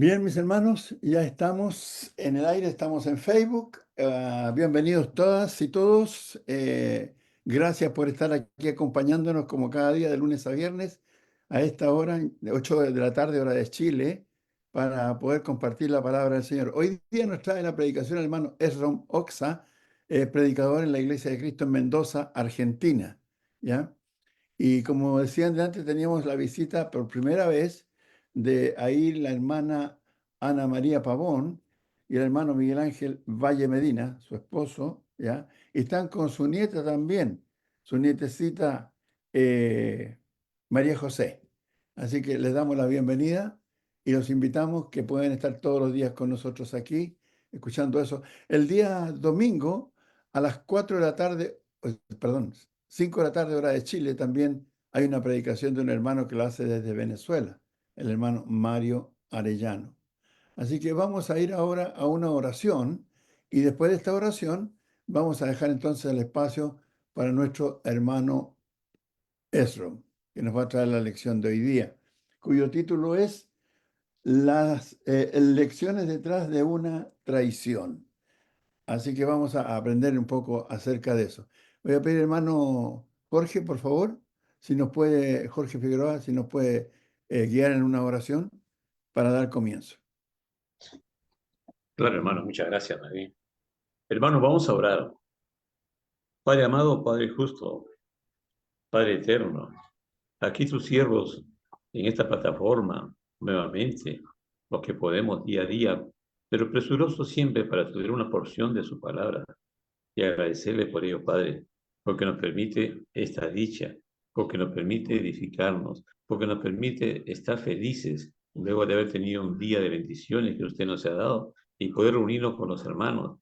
Bien, mis hermanos, ya estamos en el aire, estamos en Facebook. Bienvenidos todas y todos. Gracias por estar aquí acompañándonos como cada día de lunes a viernes a esta hora, de 8 de la tarde, hora de Chile, para poder compartir la palabra del Señor. Hoy día nos trae la predicación el hermano Esrom Oxa, predicador en la Iglesia de Cristo en Mendoza, Argentina. ¿Ya? Y como decían de antes, teníamos la visita por primera vez de ahí la hermana Ana María Pavón y el hermano Miguel Ángel Valle Medina, su esposo, ¿ya? Y están con su nieta también, su nietecita María José. Así que les damos la bienvenida y los invitamos que pueden estar todos los días con nosotros aquí, escuchando eso. El día domingo a las 4 de la tarde, perdón, 5 de la tarde, hora de Chile, también hay una predicación de un hermano que lo hace desde Venezuela, el hermano Mario Arellano. Así que vamos a ir ahora a una oración y después de esta oración vamos a dejar entonces el espacio para nuestro hermano Esrom, que nos va a traer la lección de hoy día, cuyo título es Las lecciones detrás de una traición. Así que vamos a aprender un poco acerca de eso. Voy a pedir, hermano Jorge, por favor, si nos puede, Jorge Figueroa, si nos puede guiar en una oración para dar comienzo. Claro, hermano, muchas gracias, David. Hermano, vamos a orar. Padre amado, Padre justo, Padre eterno, aquí tus siervos en esta plataforma, nuevamente, los que podemos día a día, pero presurosos siempre para estudiar una porción de su palabra y agradecerle por ello, Padre, porque nos permite esta dicha, porque nos permite edificarnos, porque nos permite estar felices luego de haber tenido un día de bendiciones que usted nos ha dado y poder reunirnos con los hermanos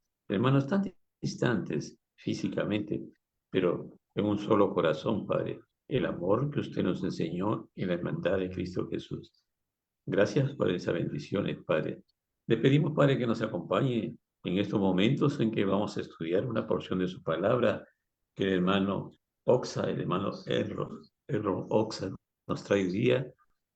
tan distantes físicamente, pero en un solo corazón, Padre, el amor que usted nos enseñó en la hermandad de Cristo Jesús. Gracias por esas bendiciones, Padre. Le pedimos, Padre, que nos acompañe en estos momentos en que vamos a estudiar una porción de su palabra que el hermano Oxa, el hermano Erro Oxa nos trae hoy día,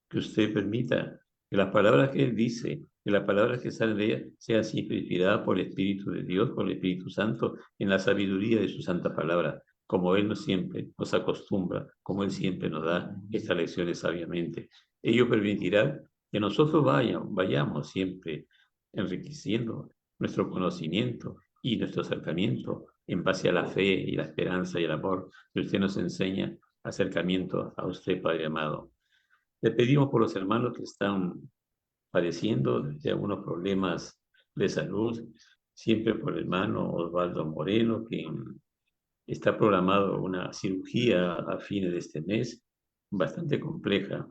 que usted permita que las palabras que él dice, que las palabras que salen de ella sean siempre inspiradas por el Espíritu de Dios, por el Espíritu Santo, en la sabiduría de su santa palabra, como él nos siempre nos acostumbra, como él siempre nos da estas lecciones sabiamente. Ello permitirá que nosotros vayamos siempre enriqueciendo nuestro conocimiento y nuestro acercamiento en base a la fe y la esperanza y el amor que usted nos enseña, acercamiento a usted, Padre amado. Le pedimos por los hermanos que están padeciendo de algunos problemas de salud, siempre por el hermano Osvaldo Moreno, que está programado una cirugía a fines de este mes, bastante compleja,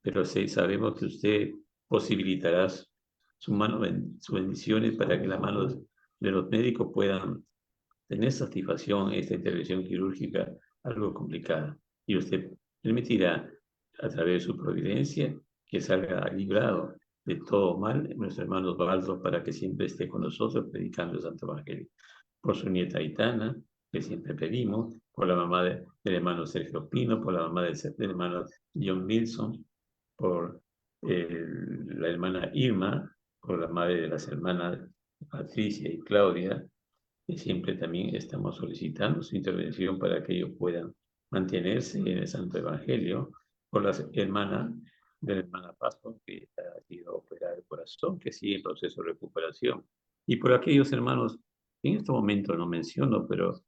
pero sí sabemos que usted posibilitará sus bendiciones para que las manos de los médicos puedan tener satisfacción en esta intervención quirúrgica algo complicada. Y usted permitirá, a través de su providencia, que salga librado de todo mal nuestro hermano Osvaldo para que siempre esté con nosotros predicando el Santo Evangelio. Por su nieta Aitana, que siempre pedimos, por la mamá del hermano Sergio Pino, por la mamá del hermano John Wilson, por la hermana Irma, por la madre de las hermanas Patricia y Claudia, y siempre también estamos solicitando su intervención para que ellos puedan mantenerse en el Santo Evangelio, por las hermanas de la hermana Paso, que ha sido operada el corazón, que sigue en proceso de recuperación, y por aquellos hermanos que en este momento no menciono, pero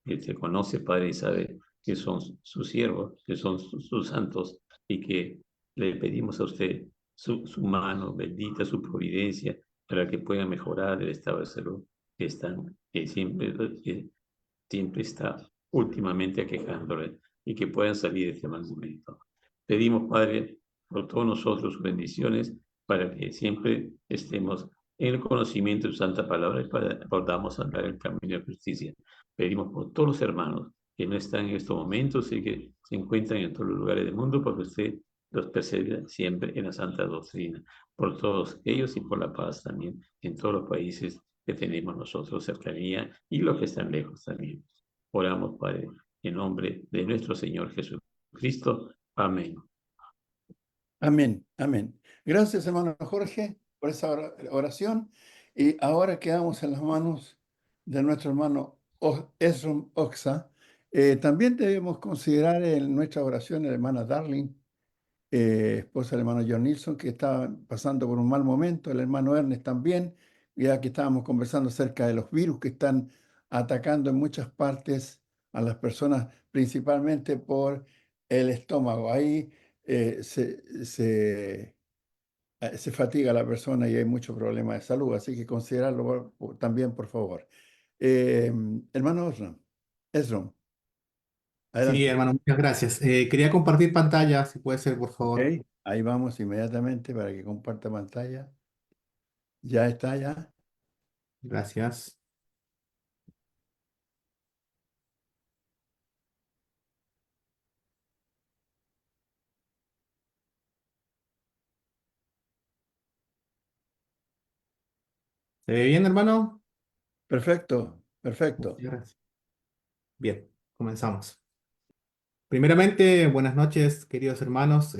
que se conoce, Padre, y sabe que son sus siervos, que son sus santos, y que le pedimos a usted su mano bendita, su providencia, para que puedan mejorar el estado de salud que siempre está últimamente aquejándole y que puedan salir de este mal momento. Pedimos, Padre, por todos nosotros sus bendiciones para que siempre estemos en el conocimiento de su santa palabra y podamos andar el camino de justicia. Pedimos por todos los hermanos que no están en estos momentos y que se encuentran en todos los lugares del mundo, porque usted los persevera siempre en la santa doctrina, por todos ellos y por la paz también en todos los países que tenemos nosotros cercanía y los que están lejos también. Oramos, Padre, en nombre de nuestro Señor Jesucristo. Amén. Amén, amén. Gracias, hermano Jorge, por esa oración. Y ahora quedamos en las manos de nuestro hermano Esrom Oxa. También debemos considerar en nuestra oración a la hermana Darling, esposa del hermano John Nilsson, que estaba pasando por un mal momento, el hermano Ernest también, ya que estábamos conversando acerca de los virus que están atacando en muchas partes a las personas, principalmente por el estómago. Ahí se fatiga la persona y hay muchos problemas de salud, así que considerarlo también, por favor. Eh, Hermano Esrom, Sí, adelante. hermano, muchas gracias. Quería compartir pantalla, si puede ser, por Ok, favor. ahí vamos inmediatamente para que comparta pantalla. Ya está, ya. Gracias. ¿Se ve bien, hermano? Perfecto, perfecto. Muchas gracias. Bien, comenzamos. Primeramente, buenas noches, queridos hermanos.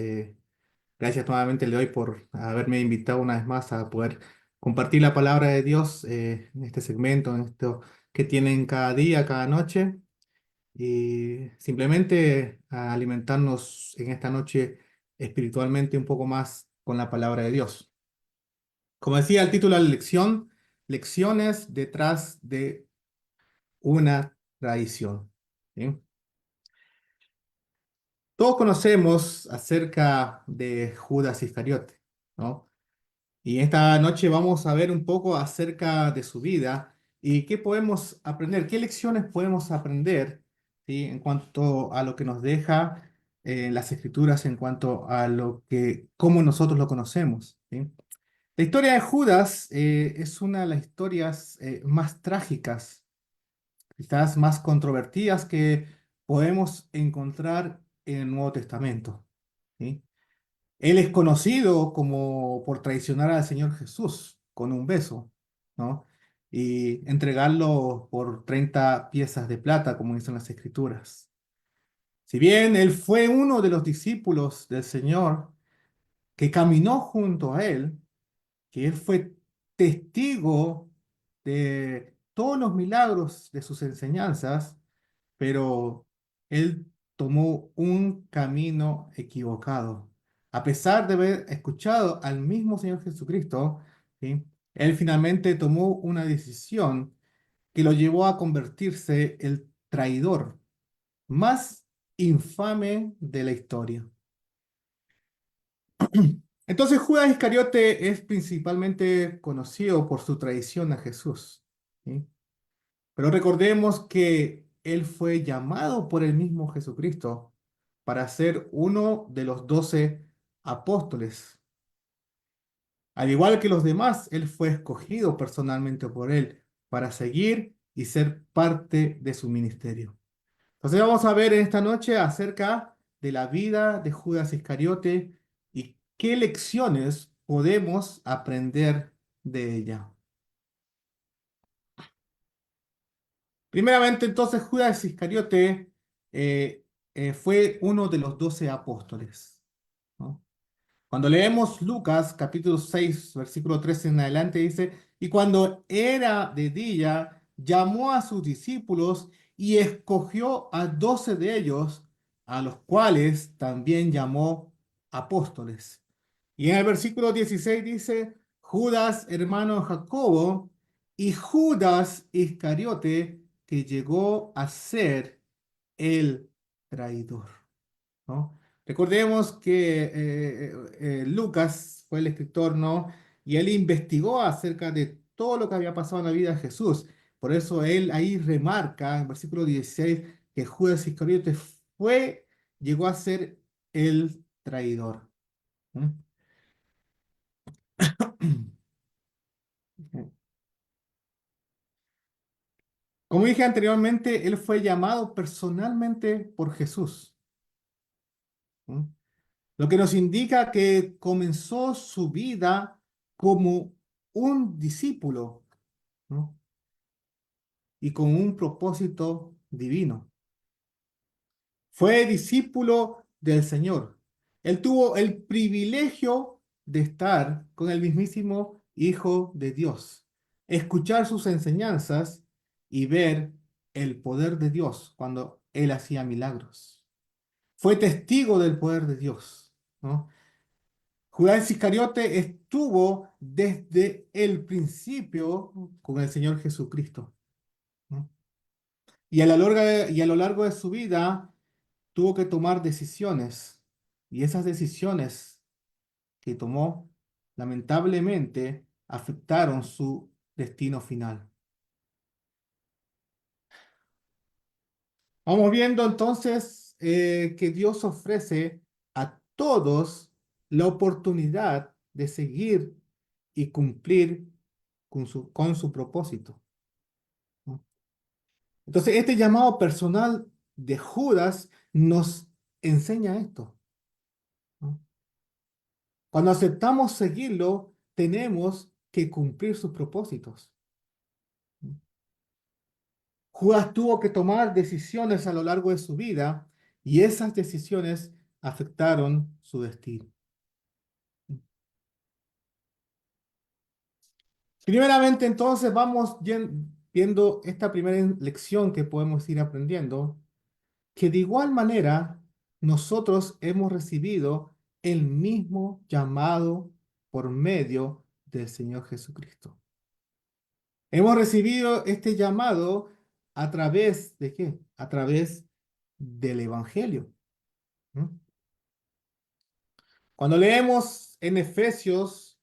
Gracias nuevamente le doy por haberme invitado una vez más a poder compartir la palabra de Dios en este segmento, en esto que tienen cada día, cada noche. Y simplemente a alimentarnos en esta noche espiritualmente un poco más con la palabra de Dios. Como decía el título de la lección, lecciones detrás de una tradición. ¿Sí? Todos conocemos acerca de Judas Iscariote, ¿no? Y esta noche vamos a ver un poco acerca de su vida y qué podemos aprender, qué lecciones podemos aprender, ¿sí? En cuanto a lo que nos deja las Escrituras, en cuanto a lo que, cómo nosotros lo conocemos, ¿sí? La historia de Judas es una de las historias más trágicas, quizás más controvertidas que podemos encontrar en el Nuevo Testamento, ¿sí? Él es conocido como por traicionar al Señor Jesús con un beso, ¿no? Y entregarlo por 30 piezas de plata, como dicen las Escrituras. Si bien él fue uno de los discípulos del Señor que caminó junto a él, que él fue testigo de todos los milagros de sus enseñanzas, pero él tomó un camino equivocado. A pesar de haber escuchado al mismo Señor Jesucristo, ¿sí? Él finalmente tomó una decisión que lo llevó a convertirse el traidor más infame de la historia. Entonces Judas Iscariote es principalmente conocido por su traición a Jesús, ¿sí? Pero recordemos que él fue llamado por el mismo Jesucristo para ser uno de los 12 apóstoles. Al igual que los demás, él fue escogido personalmente por él para seguir y ser parte de su ministerio. Entonces vamos a ver en esta noche acerca de la vida de Judas Iscariote y qué lecciones podemos aprender de ella. Primeramente, entonces, Judas Iscariote fue uno de los 12 apóstoles, ¿no? Cuando leemos Lucas capítulo 6 versículo 13 en adelante, dice, y cuando era de día, llamó a sus discípulos y escogió a 12 de ellos, a los cuales también llamó apóstoles. Y en el versículo 16 dice, Judas, hermano de Jacobo, y Judas Iscariote, que llegó a ser el traidor, ¿no? Recordemos que Lucas fue el escritor, ¿no? Y él investigó acerca de todo lo que había pasado en la vida de Jesús. Por eso él ahí remarca en versículo 16 que Judas Iscariote llegó a ser el traidor. ¿Mm? Como dije anteriormente, él fue llamado personalmente por Jesús. ¿Mm? Lo que nos indica que comenzó su vida como un discípulo, ¿no? Y con un propósito divino. Fue discípulo del Señor. Él tuvo el privilegio de estar con el mismísimo Hijo de Dios, escuchar sus enseñanzas y ver el poder de Dios cuando él hacía milagros. Fue testigo del poder de Dios, ¿no? Judas Iscariote estuvo desde el principio con el Señor Jesucristo, ¿no? Y a lo largo de su vida tuvo que tomar decisiones. Y esas decisiones que tomó, lamentablemente, afectaron su destino final. Vamos viendo entonces que Dios ofrece a todos la oportunidad de seguir y cumplir con su propósito, ¿no? Entonces, este llamado personal de Judas nos enseña esto, ¿no? Cuando aceptamos seguirlo, tenemos que cumplir sus propósitos. Judas tuvo que tomar decisiones a lo largo de su vida y esas decisiones afectaron su destino. Primeramente, entonces, vamos viendo esta primera lección que podemos ir aprendiendo, que de igual manera nosotros hemos recibido el mismo llamado por medio del Señor Jesucristo. Hemos recibido este llamado a través de ¿qué? A través del Evangelio, ¿no? Cuando leemos en Efesios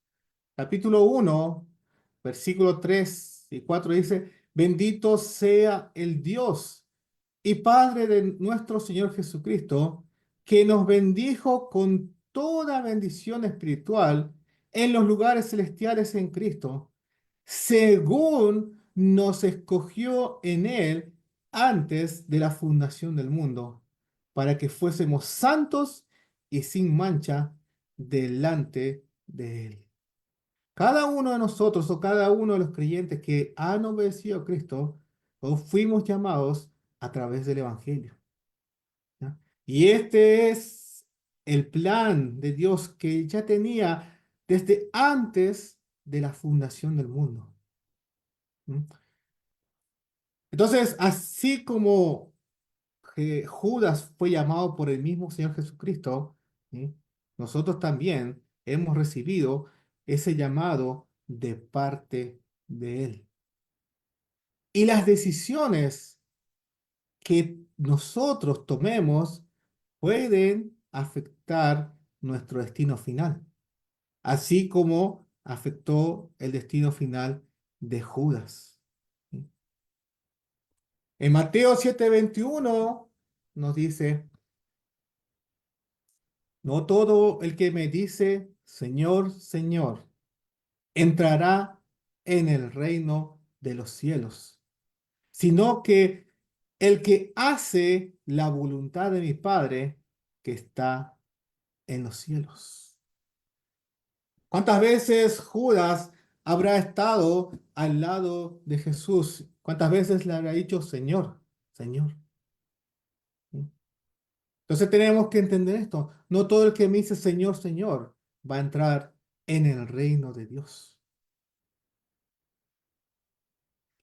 capítulo 1, versículo 3 y 4 dice, bendito sea el Dios y Padre de nuestro Señor Jesucristo, que nos bendijo con toda bendición espiritual en los lugares celestiales en Cristo, según nos escogió en Él antes de la fundación del mundo, para que fuésemos santos y sin mancha delante de Él. Cada uno de nosotros o cada uno de los creyentes que han obedecido a Cristo, o fuimos llamados a través del Evangelio, ¿ya? Y este es el plan de Dios que ya tenía desde antes de la fundación del mundo. ¿Mm? Entonces, así como Judas fue llamado por el mismo Señor Jesucristo, ¿sí? Nosotros también hemos recibido ese llamado de parte de Él. Y las decisiones que nosotros tomemos pueden afectar nuestro destino final, así como afectó el destino final de Judas, ¿sí? En Mateo 7:21 nos dice, no todo el que me dice, Señor, Señor, entrará en el reino de los cielos, sino que el que hace la voluntad de mi Padre que está en los cielos. ¿Cuántas veces Judas habrá estado al lado de Jesús? ¿Cuántas veces le habrá dicho Señor, Señor? ¿Sí? Entonces tenemos que entender esto. No todo el que me dice Señor, Señor va a entrar en el reino de Dios.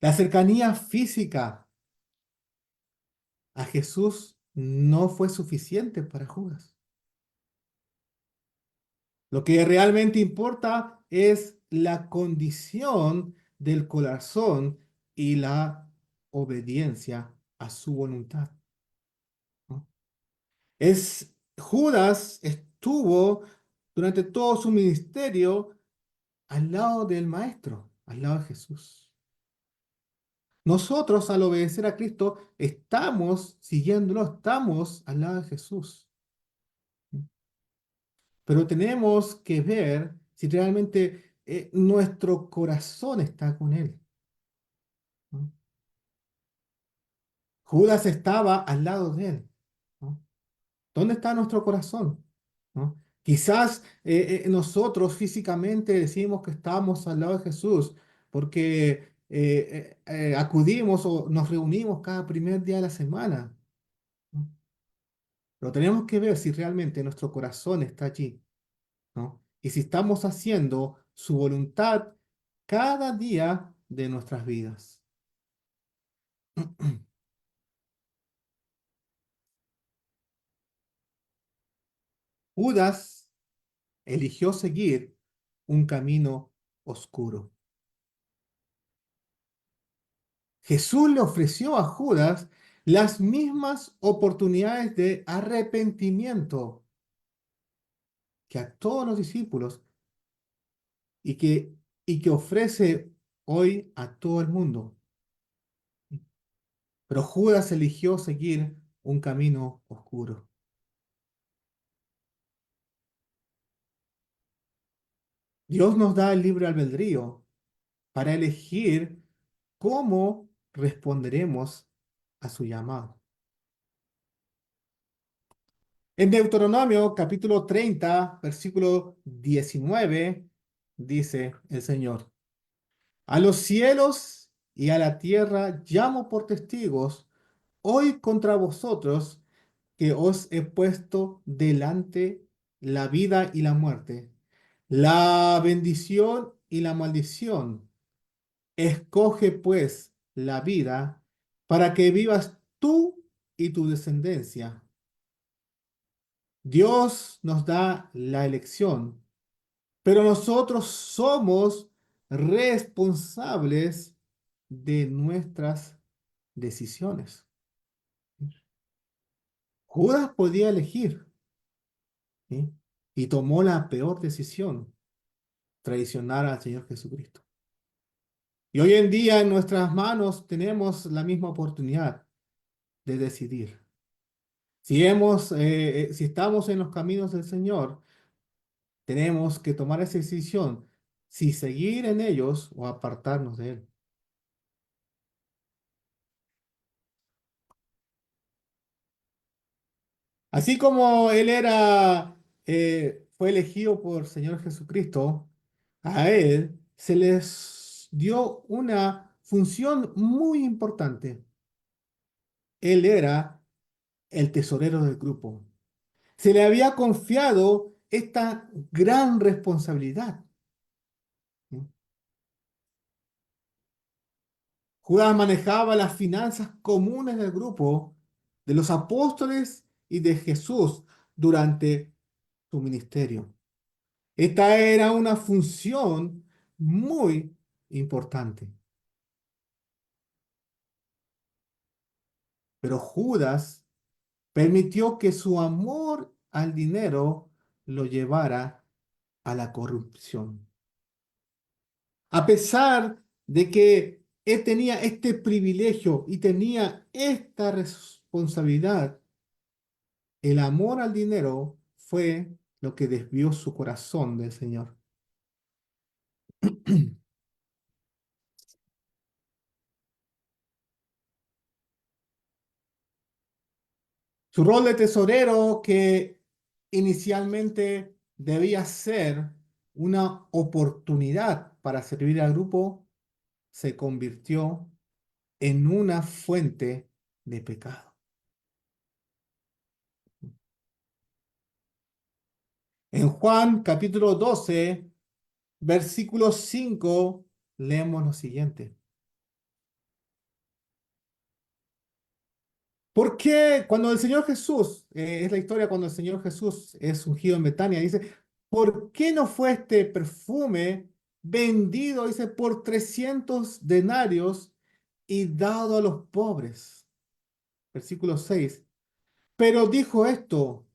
La cercanía física a Jesús no fue suficiente para Judas. Lo que realmente importa es la condición del corazón y la obediencia a su voluntad, ¿no? Judas estuvo durante todo su ministerio al lado del Maestro, al lado de Jesús. Nosotros, al obedecer a Cristo, estamos siguiéndolo, estamos al lado de Jesús. Pero tenemos que ver si realmente nuestro corazón está con Él, ¿no? Judas estaba al lado de Él, ¿no? ¿Dónde está nuestro corazón? ¿No? Quizás nosotros físicamente decimos que estamos al lado de Jesús porque acudimos o nos reunimos cada primer día de la semana, ¿no? Pero tenemos que ver si realmente nuestro corazón está allí, ¿no? Y si estamos haciendo su voluntad cada día de nuestras vidas. Judas eligió seguir un camino oscuro. Jesús le ofreció a Judas las mismas oportunidades de arrepentimiento que a todos los discípulos y que ofrece hoy a todo el mundo. Pero Judas eligió seguir un camino oscuro. Dios nos da el libre albedrío para elegir cómo responderemos a su llamado. En Deuteronomio capítulo 30, versículo 19, dice el Señor: a los cielos y a la tierra llamo por testigos hoy contra vosotros, que os he puesto delante la vida y la muerte, la bendición y la maldición. Escoge pues la vida para que vivas tú y tu descendencia. Dios nos da la elección, pero nosotros somos responsables de nuestras decisiones. Judas podía elegir, ¿sí? Y tomó la peor decisión: traicionar al Señor Jesucristo. Y hoy en día en nuestras manos tenemos la misma oportunidad de decidir. Si estamos en los caminos del Señor, tenemos que tomar esa decisión, si seguir en ellos o apartarnos de Él. Así como fue elegido por Señor Jesucristo, a Él se les dio una función muy importante. Él era el tesorero del grupo. Se le había confiado esta gran responsabilidad. Judas manejaba las finanzas comunes del grupo, de los apóstoles y de Jesús durante su ministerio. Esta era una función muy importante. Pero Judas permitió que su amor al dinero lo llevara a la corrupción. A pesar de que él tenía este privilegio y tenía esta responsabilidad, el amor al dinero fue lo que desvió su corazón del Señor. Su rol de tesorero, que inicialmente debía ser una oportunidad para servir al grupo, se convirtió en una fuente de pecado. En Juan capítulo 12, versículo 5, leemos lo siguiente. ¿Por qué cuando el Señor Jesús, es la historia cuando el Señor Jesús es ungido en Betania, dice, ¿por qué no fue este perfume vendido, dice, por 300 denarios y dado a los pobres? Versículo 6. Pero dijo esto,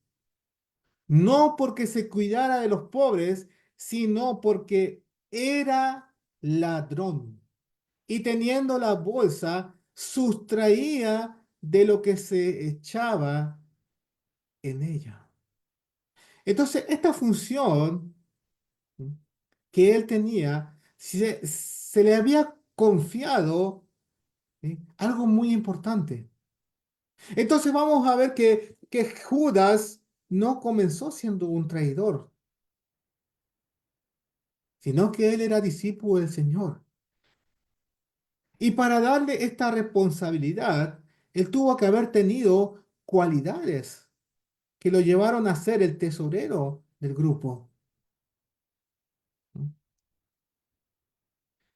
no porque se cuidara de los pobres, sino porque era ladrón. Y teniendo la bolsa, sustraía de lo que se echaba en ella. Entonces, esta función, ¿sí?, que él tenía, se le había confiado, ¿sí?, algo muy importante. Entonces vamos a ver que Judas no comenzó siendo un traidor, sino que él era discípulo del Señor. Y para darle esta responsabilidad, él tuvo que haber tenido cualidades que lo llevaron a ser el tesorero del grupo.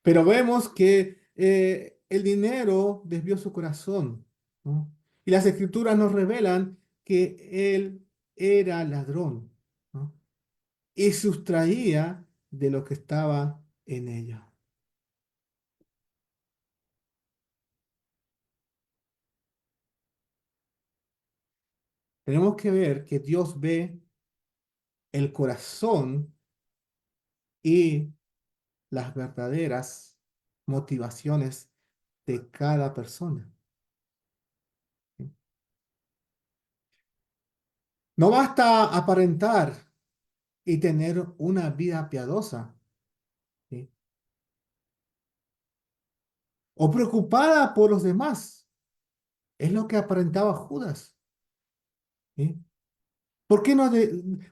Pero vemos que el dinero desvió su corazón, ¿no? Y las escrituras nos revelan que él era ladrón, ¿no? Y sustraía de lo que estaba en ella. Tenemos que ver que Dios ve el corazón y las verdaderas motivaciones de cada persona. No basta aparentar y tener una vida piadosa, ¿sí? O preocupada por los demás. Es lo que aparentaba Judas, ¿sí? ¿Por qué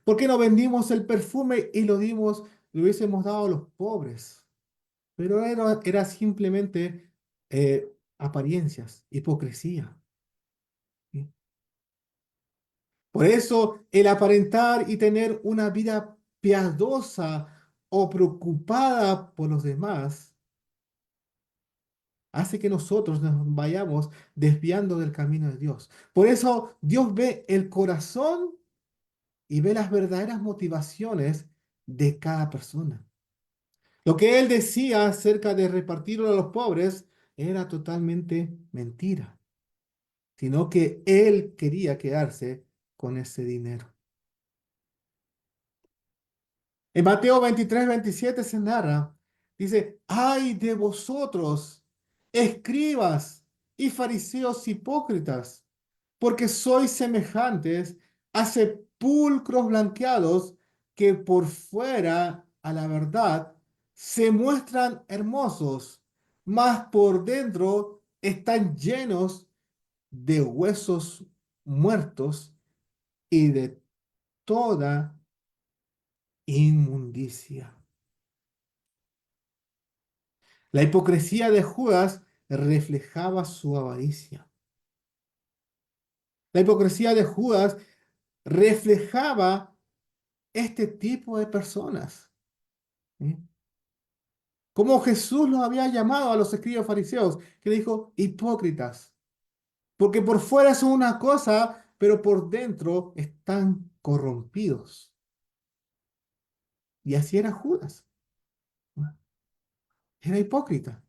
por qué no vendimos el perfume y lo hubiésemos dado a los pobres? Pero era simplemente apariencias, hipocresía, ¿sí? Por eso el aparentar y tener una vida piadosa o preocupada por los demás hace que nosotros nos vayamos desviando del camino de Dios. Por eso Dios ve el corazón y ve las verdaderas motivaciones de cada persona. Lo que él decía acerca de repartirlo a los pobres era totalmente mentira, sino que él quería quedarse con ese dinero. En Mateo 23-27 se narra, dice, ay de vosotros, escribas y fariseos hipócritas, porque sois semejantes a sepulcros blanqueados que por fuera, a la verdad, se muestran hermosos, mas por dentro están llenos de huesos muertos y de toda inmundicia. La hipocresía de Judas reflejaba su avaricia. La hipocresía de Judas reflejaba este tipo de personas, ¿sí? Como Jesús los había llamado a los escribas fariseos, que le dijo hipócritas, porque por fuera son una cosa, pero por dentro están corrompidos. Y así era Judas, ¿no? Era hipócrita.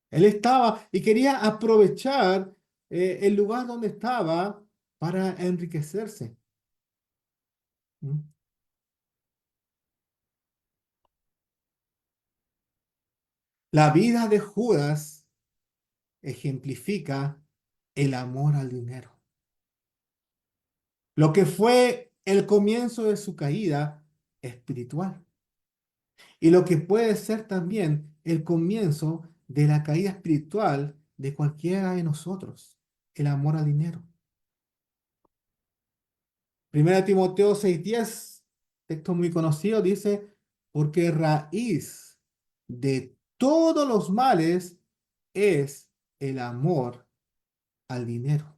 Él estaba y quería aprovechar el lugar donde estaba para enriquecerse. ¿Mm? La vida de Judas ejemplifica el amor al dinero. Lo que fue el comienzo de su caída espiritual y lo que puede ser también el comienzo de la caída espiritual de cualquiera de nosotros, el amor al dinero. Primera Timoteo 6:10, texto muy conocido, dice, porque raíz de todos los males es el amor al dinero.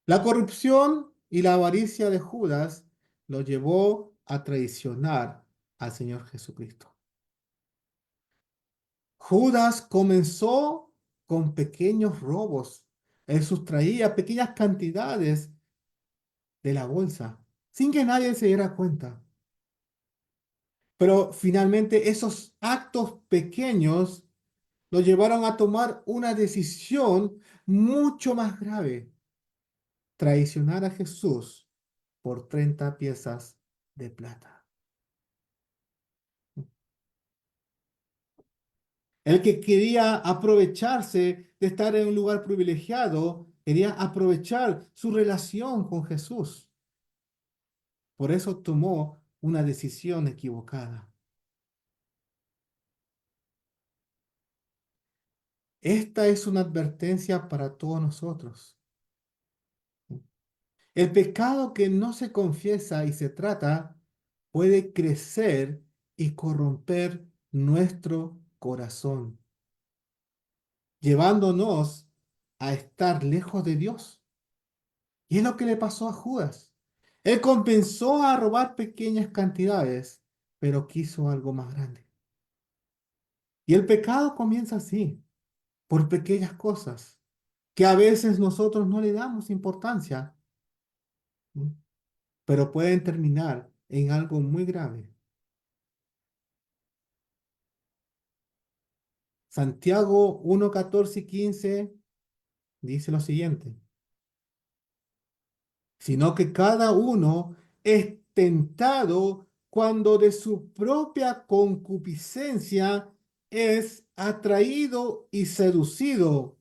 La corrupción y la avaricia de Judas lo llevó a traicionar al Señor Jesucristo. Judas comenzó con pequeños robos. Él sustraía pequeñas cantidades de la bolsa sin que nadie se diera cuenta. Pero finalmente esos actos pequeños lo llevaron a tomar una decisión mucho más grave: traicionar a Jesús por 30 piezas de plata. El que quería aprovecharse de estar en un lugar privilegiado, quería aprovechar su relación con Jesús. Por eso tomó una decisión equivocada. Esta es una advertencia para todos nosotros. El pecado que no se confiesa y se trata puede crecer y corromper nuestro corazón, llevándonos a estar lejos de Dios Y es lo que le pasó a Judas. Él comenzó a robar pequeñas cantidades, pero quiso algo más grande. Y el pecado comienza así, por pequeñas cosas, que a veces nosotros no le damos importancia, ¿sí? Pero pueden terminar en algo muy grave. Santiago 1:14 y 15 dice lo siguiente: sino que cada uno es tentado cuando de su propia concupiscencia es atraído y seducido.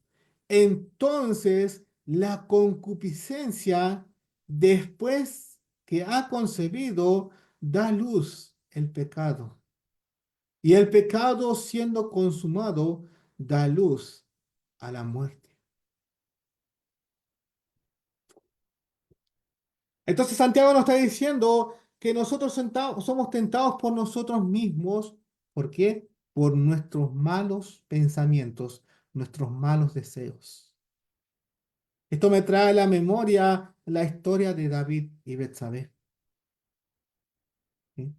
Entonces la concupiscencia, después que ha concebido, da luz el pecado. Y el pecado, siendo consumado, da luz a la muerte. Entonces Santiago nos está diciendo que nosotros somos tentados por nosotros mismos. ¿Por qué? Por nuestros malos pensamientos, nuestros malos deseos. Esto me trae a la memoria la historia de David y Betsabé, ¿sí?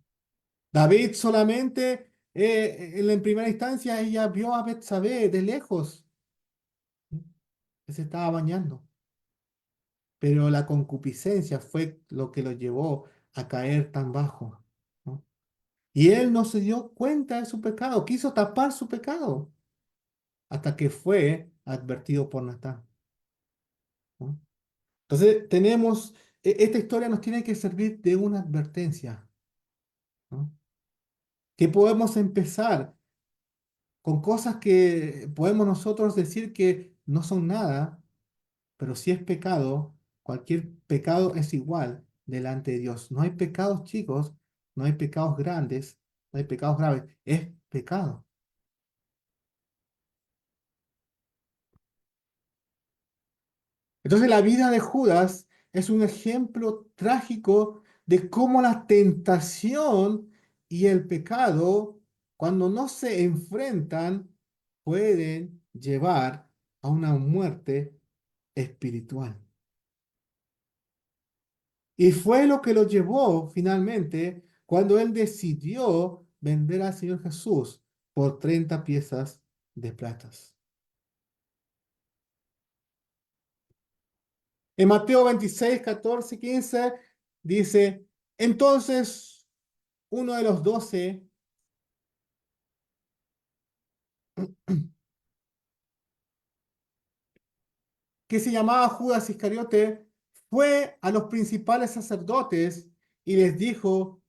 David solamente, en primera instancia, ella vio a Betsabé de lejos, ¿sí? Que se estaba bañando, pero la concupiscencia fue lo que lo llevó a caer tan bajo, ¿no? Y él no se dio cuenta de su pecado, quiso tapar su pecado, hasta que fue advertido por Natán, ¿no? Entonces, esta historia nos tiene que servir de una advertencia, ¿no? Que podemos empezar con cosas que podemos nosotros decir que no son nada, pero si es pecado, cualquier pecado es igual delante de Dios. No hay pecados chicos, no hay pecados grandes, no hay pecados graves, es pecado. Entonces la vida de Judas es un ejemplo trágico de cómo la tentación y el pecado, cuando no se enfrentan, pueden llevar a una muerte espiritual. Y fue lo que lo llevó finalmente cuando él decidió vender al Señor Jesús por 30 piezas de platas. En Mateo 26:14-15 dice: entonces uno de los 12, que se llamaba Judas Iscariote, fue a los principales sacerdotes y les dijo: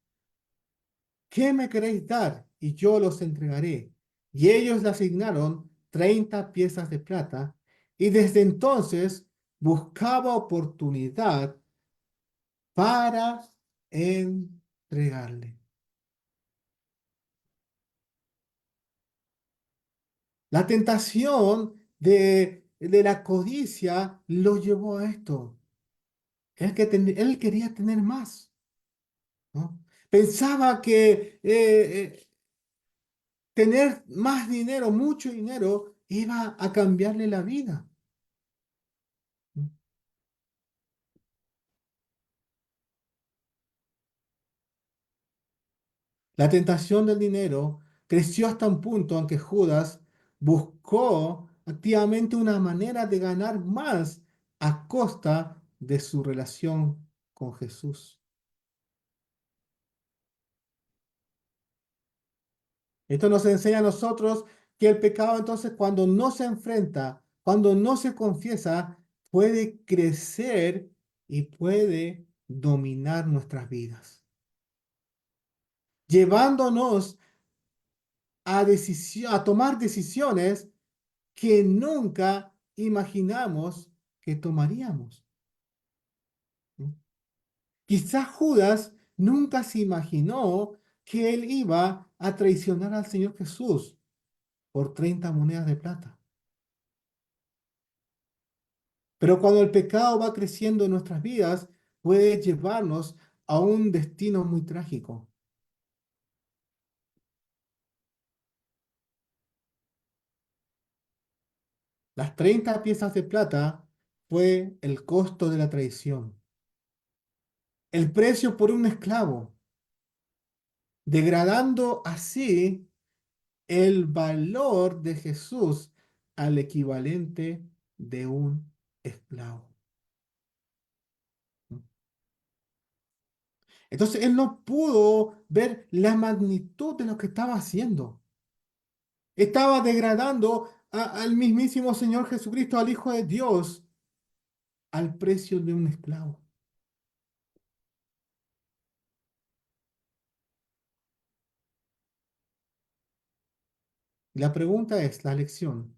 ¿qué me queréis dar? Y yo los entregaré. Y ellos le asignaron 30 piezas de plata, y desde entonces buscaba oportunidad para entregarle. La tentación de la codicia lo llevó a esto. Él quería tener más, ¿no? Pensaba que tener más dinero, mucho dinero, iba a cambiarle la vida. La tentación del dinero creció hasta un punto en que Judas buscó activamente una manera de ganar más a costa de su relación con Jesús. Esto nos enseña a nosotros que el pecado, entonces, cuando no se enfrenta, cuando no se confiesa, puede crecer y puede dominar nuestras vidas, llevándonos a tomar decisiones que nunca imaginamos que tomaríamos, ¿no? Quizás Judas nunca se imaginó que él iba a traicionar al Señor Jesús por 30 monedas de plata. Pero cuando el pecado va creciendo en nuestras vidas, puede llevarnos a un destino muy trágico. Las 30 piezas de plata fue el costo de la traición, el precio por un esclavo, degradando así el valor de Jesús al equivalente de un esclavo. Entonces él no pudo ver la magnitud de lo que estaba haciendo. Estaba degradando al mismísimo Señor Jesucristo, al Hijo de Dios, al precio de un esclavo. La pregunta es, la lección.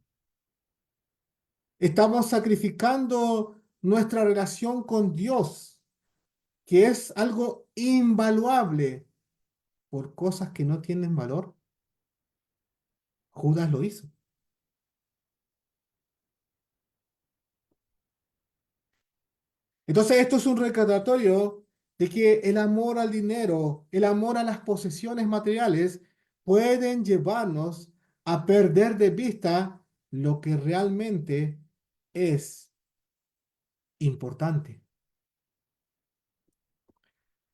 ¿Estamos sacrificando nuestra relación con Dios, que es algo invaluable, por cosas que no tienen valor? Judas lo hizo. Entonces esto es un recordatorio de que el amor al dinero, el amor a las posesiones materiales pueden llevarnos a perder de vista lo que realmente es importante.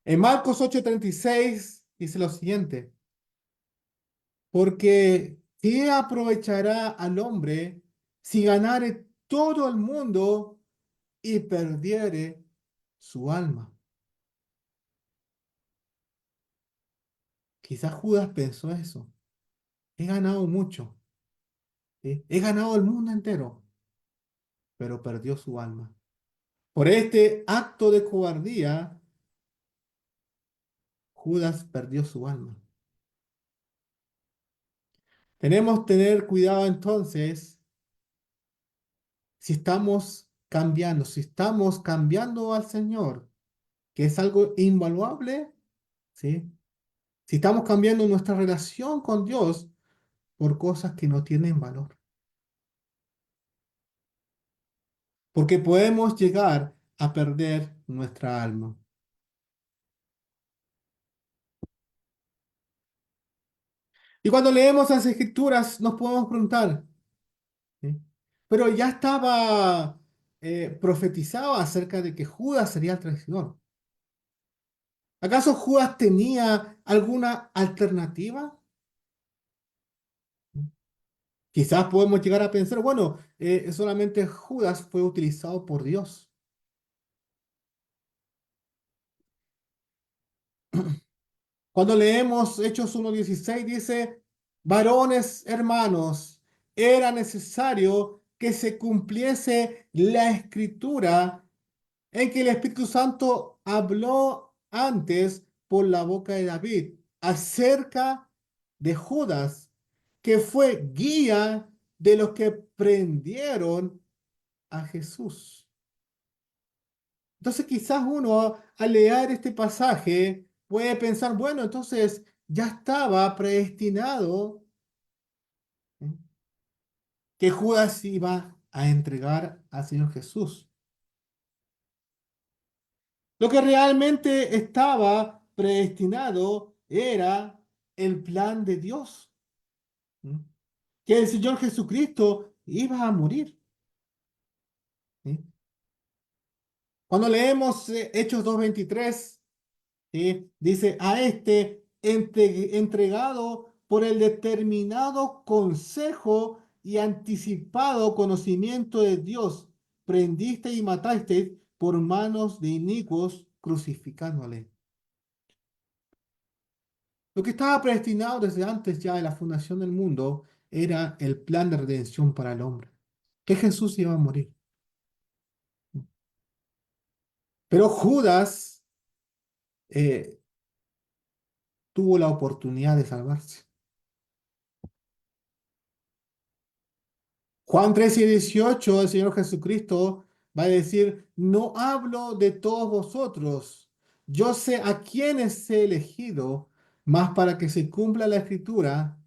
En Marcos 8:36 dice lo siguiente: porque ¿qué aprovechará al hombre si ganare todo el mundo y perdiere su alma? Quizás Judas pensó eso. He ganado mucho, ¿sí? He ganado el mundo entero, pero perdió su alma. Por este acto de cobardía, Judas perdió su alma. Tenemos que tener cuidado entonces si estamos cambiando al Señor, que es algo invaluable, ¿sí? Si estamos cambiando nuestra relación con Dios por cosas que no tienen valor. Porque podemos llegar a perder nuestra alma. Y cuando leemos las escrituras nos podemos preguntar, ¿sí? Pero ya estaba profetizado acerca de que Judas sería el traidor. ¿Acaso Judas tenía alguna alternativa? Quizás podemos llegar a pensar, bueno, solamente Judas fue utilizado por Dios. Cuando leemos Hechos 1:16 dice, varones hermanos, era necesario que se cumpliese la escritura en que el Espíritu Santo habló antes por la boca de David acerca de Judas, que fue guía de los que prendieron a Jesús. Entonces quizás uno al leer este pasaje puede pensar, bueno, entonces ya estaba predestinado, ¿eh?, que Judas iba a entregar al Señor Jesús. Lo que realmente estaba predestinado era el plan de Dios, ¿sí?, que el Señor Jesucristo iba a morir, ¿sí? Cuando leemos Hechos 2:23, ¿sí?, dice, a este entregado por el determinado consejo y anticipado conocimiento de Dios, prendiste y mataste por manos de inicuos, crucificándole. Lo que estaba predestinado desde antes ya de la fundación del mundo era el plan de redención para el hombre, que Jesús iba a morir. Pero Judas eh, tuvo la oportunidad de salvarse. Juan 13:18, el Señor Jesucristo va a decir, no hablo de todos vosotros, yo sé a quiénes he elegido, mas para que se cumpla la escritura,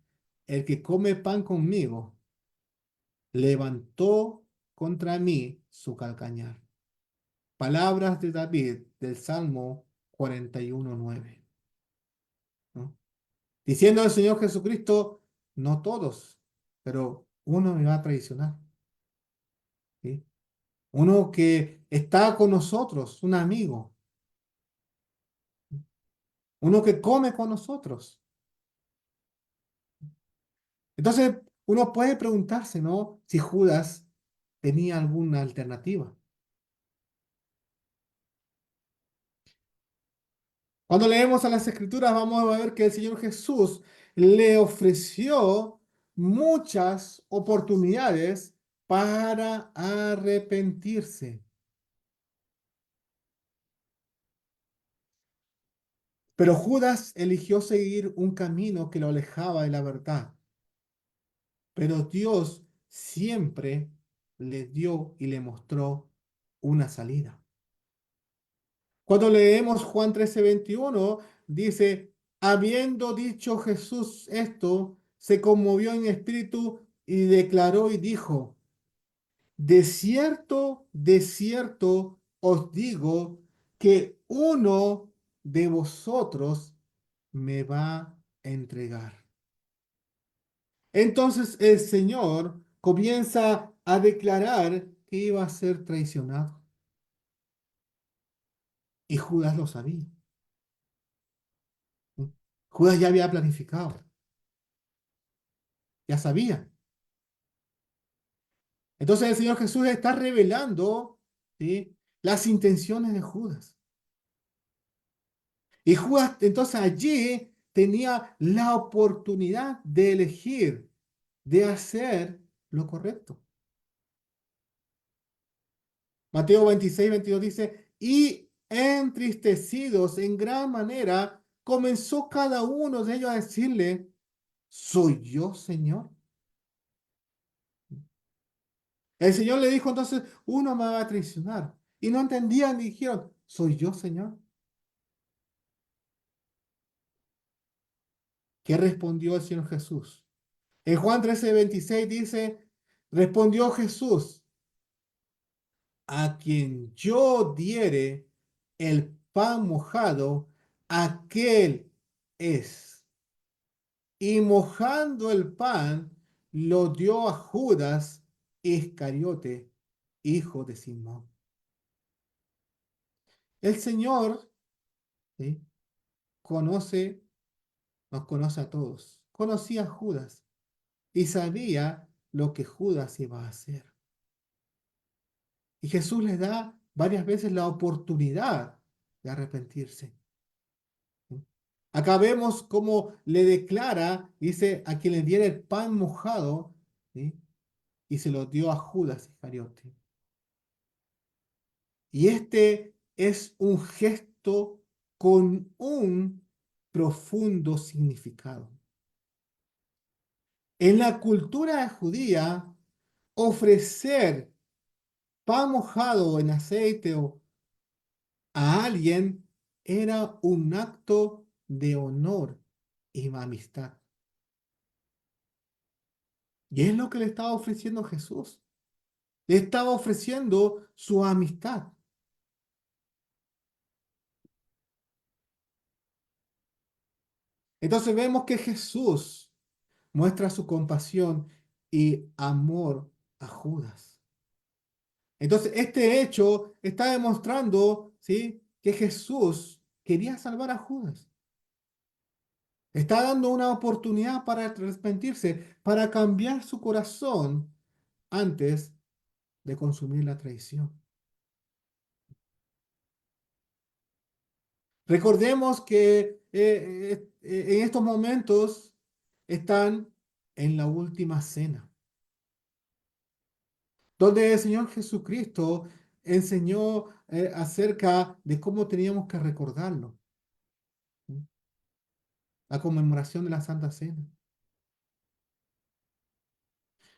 el que come pan conmigo levantó contra mí su calcañar. Palabras de David del Salmo 41:9, ¿no? Diciendo el Señor Jesucristo, no todos, pero uno me va a traicionar, ¿sí? uno que está con nosotros, un amigo, uno que come con nosotros. Entonces, uno puede preguntarse, ¿no? Si Judas tenía alguna alternativa. Cuando leemos a las Escrituras, vamos a ver que el Señor Jesús le ofreció muchas oportunidades para arrepentirse. Pero Judas eligió seguir un camino que lo alejaba de la verdad. Pero Dios siempre le dio y le mostró una salida. Cuando leemos Juan 13:21, dice, habiendo dicho Jesús esto, se conmovió en espíritu y declaró y dijo, de cierto os digo que uno de vosotros me va a entregar. Entonces el Señor comienza a declarar que iba a ser traicionado. Y Judas lo sabía. Judas ya había planificado, ya sabía. Entonces el Señor Jesús está revelando, ¿sí?, las intenciones de Judas. Y Judas entonces allí tenía la oportunidad de elegir, de hacer lo correcto. Mateo 26:22 dice, y entristecidos en gran manera, comenzó cada uno de ellos a decirle, ¿soy yo, Señor? El Señor le dijo entonces, uno me va a traicionar. Y no entendían y dijeron, ¿soy yo, Señor? ¿Qué respondió el Señor Jesús? En Juan 13:26 dice, respondió Jesús, a quien yo diere el pan mojado, aquel es. Y mojando el pan, lo dio a Judas Iscariote, hijo de Simón. El Señor, ¿sí?, conoce, nos conoce a todos. Conocía a Judas y sabía lo que Judas iba a hacer. Y Jesús les da varias veces la oportunidad de arrepentirse. ¿Sí? Acá vemos cómo le declara, dice, a quien le diera el pan mojado, ¿sí?, y se lo dio a Judas Iscariote. Y este es un gesto con un profundo significado. En la cultura judía, ofrecer pan mojado en aceite a alguien era un acto de honor y amistad. Y es lo que le estaba ofreciendo Jesús. Le estaba ofreciendo su amistad. Entonces vemos que Jesús muestra su compasión y amor a Judas. Entonces, este hecho está demostrando, ¿sí?, que Jesús quería salvar a Judas. Está dando una oportunidad para arrepentirse, para cambiar su corazón antes de consumir la traición. Recordemos que en estos momentos están en la última cena, donde el Señor Jesucristo enseñó acerca de cómo teníamos que recordarlo, ¿sí?, la conmemoración de la Santa Cena.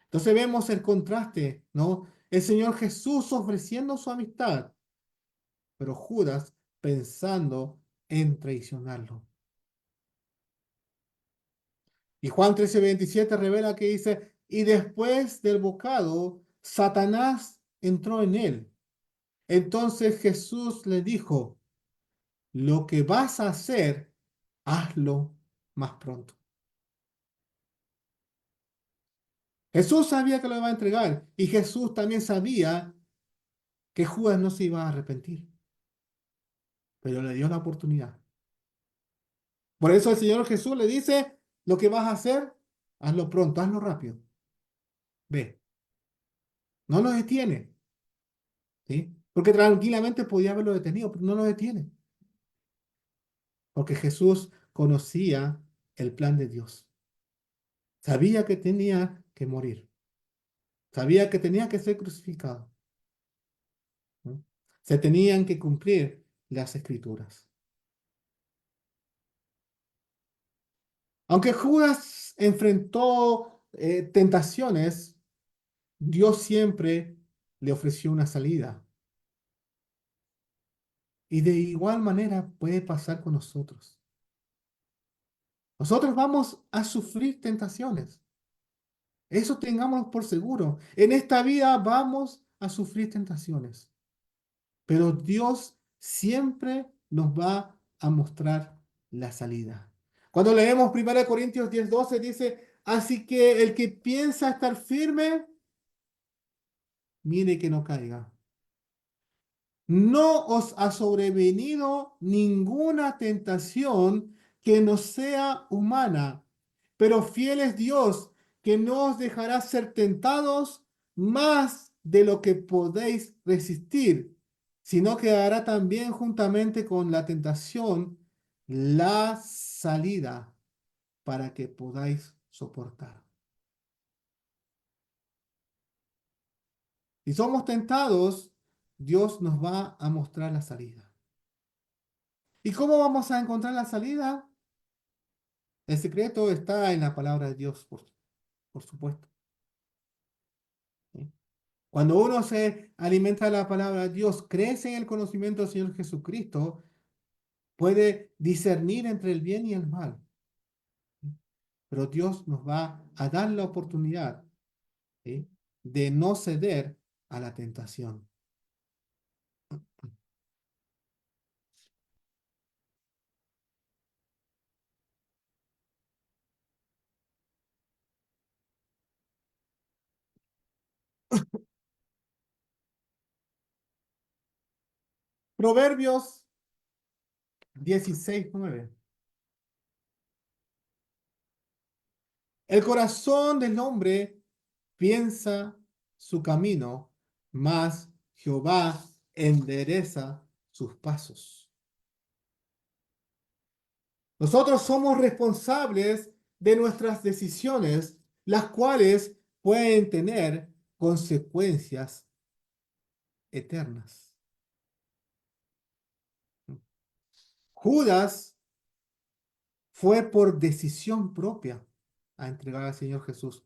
Entonces vemos el contraste, ¿no? El Señor Jesús ofreciendo su amistad, pero Judas pensando en traicionarlo. Y Juan 13:27 revela que dice, y después del bocado, Satanás entró en él. Entonces Jesús le dijo, lo que vas a hacer, hazlo más pronto. Jesús sabía que lo iba a entregar y Jesús también sabía que Judas no se iba a arrepentir, pero le dio la oportunidad. Por eso el Señor Jesús le dice, lo que vas a hacer, hazlo pronto, hazlo rápido. Ve, no lo detiene, ¿sí? Porque tranquilamente podía haberlo detenido, pero no lo detiene. Porque Jesús conocía el plan de Dios. Sabía que tenía que morir. Sabía que tenía que ser crucificado, ¿no? Se tenían que cumplir las escrituras. Aunque Judas enfrentó tentaciones, Dios siempre le ofreció una salida. Y de igual manera puede pasar con nosotros. Nosotros vamos a sufrir tentaciones. Eso tengamos por seguro. En esta vida vamos a sufrir tentaciones. Pero Dios siempre nos va a mostrar la salida. Cuando leemos 1 Corintios 10:12 dice, así que el que piensa estar firme, mire que no caiga. No os ha sobrevenido ninguna tentación que no sea humana, pero fiel es Dios, que no os dejará ser tentados más de lo que podéis resistir, sino que hará también juntamente con la tentación la salida para que podáis soportar. Si somos tentados, Dios nos va a mostrar la salida. ¿Y cómo vamos a encontrar la salida? El secreto está en la palabra de Dios, por supuesto, ¿sí? Cuando uno se alimenta de la palabra de Dios, crece en el conocimiento del Señor Jesucristo, puede discernir entre el bien y el mal. Pero Dios nos va a dar la oportunidad, ¿sí?, de no ceder a la tentación. Proverbios 16:9. El corazón del hombre piensa su camino, mas Jehová endereza sus pasos. Nosotros somos responsables de nuestras decisiones, las cuales pueden tener consecuencias eternas. Judas fue por decisión propia a entregar al Señor Jesús.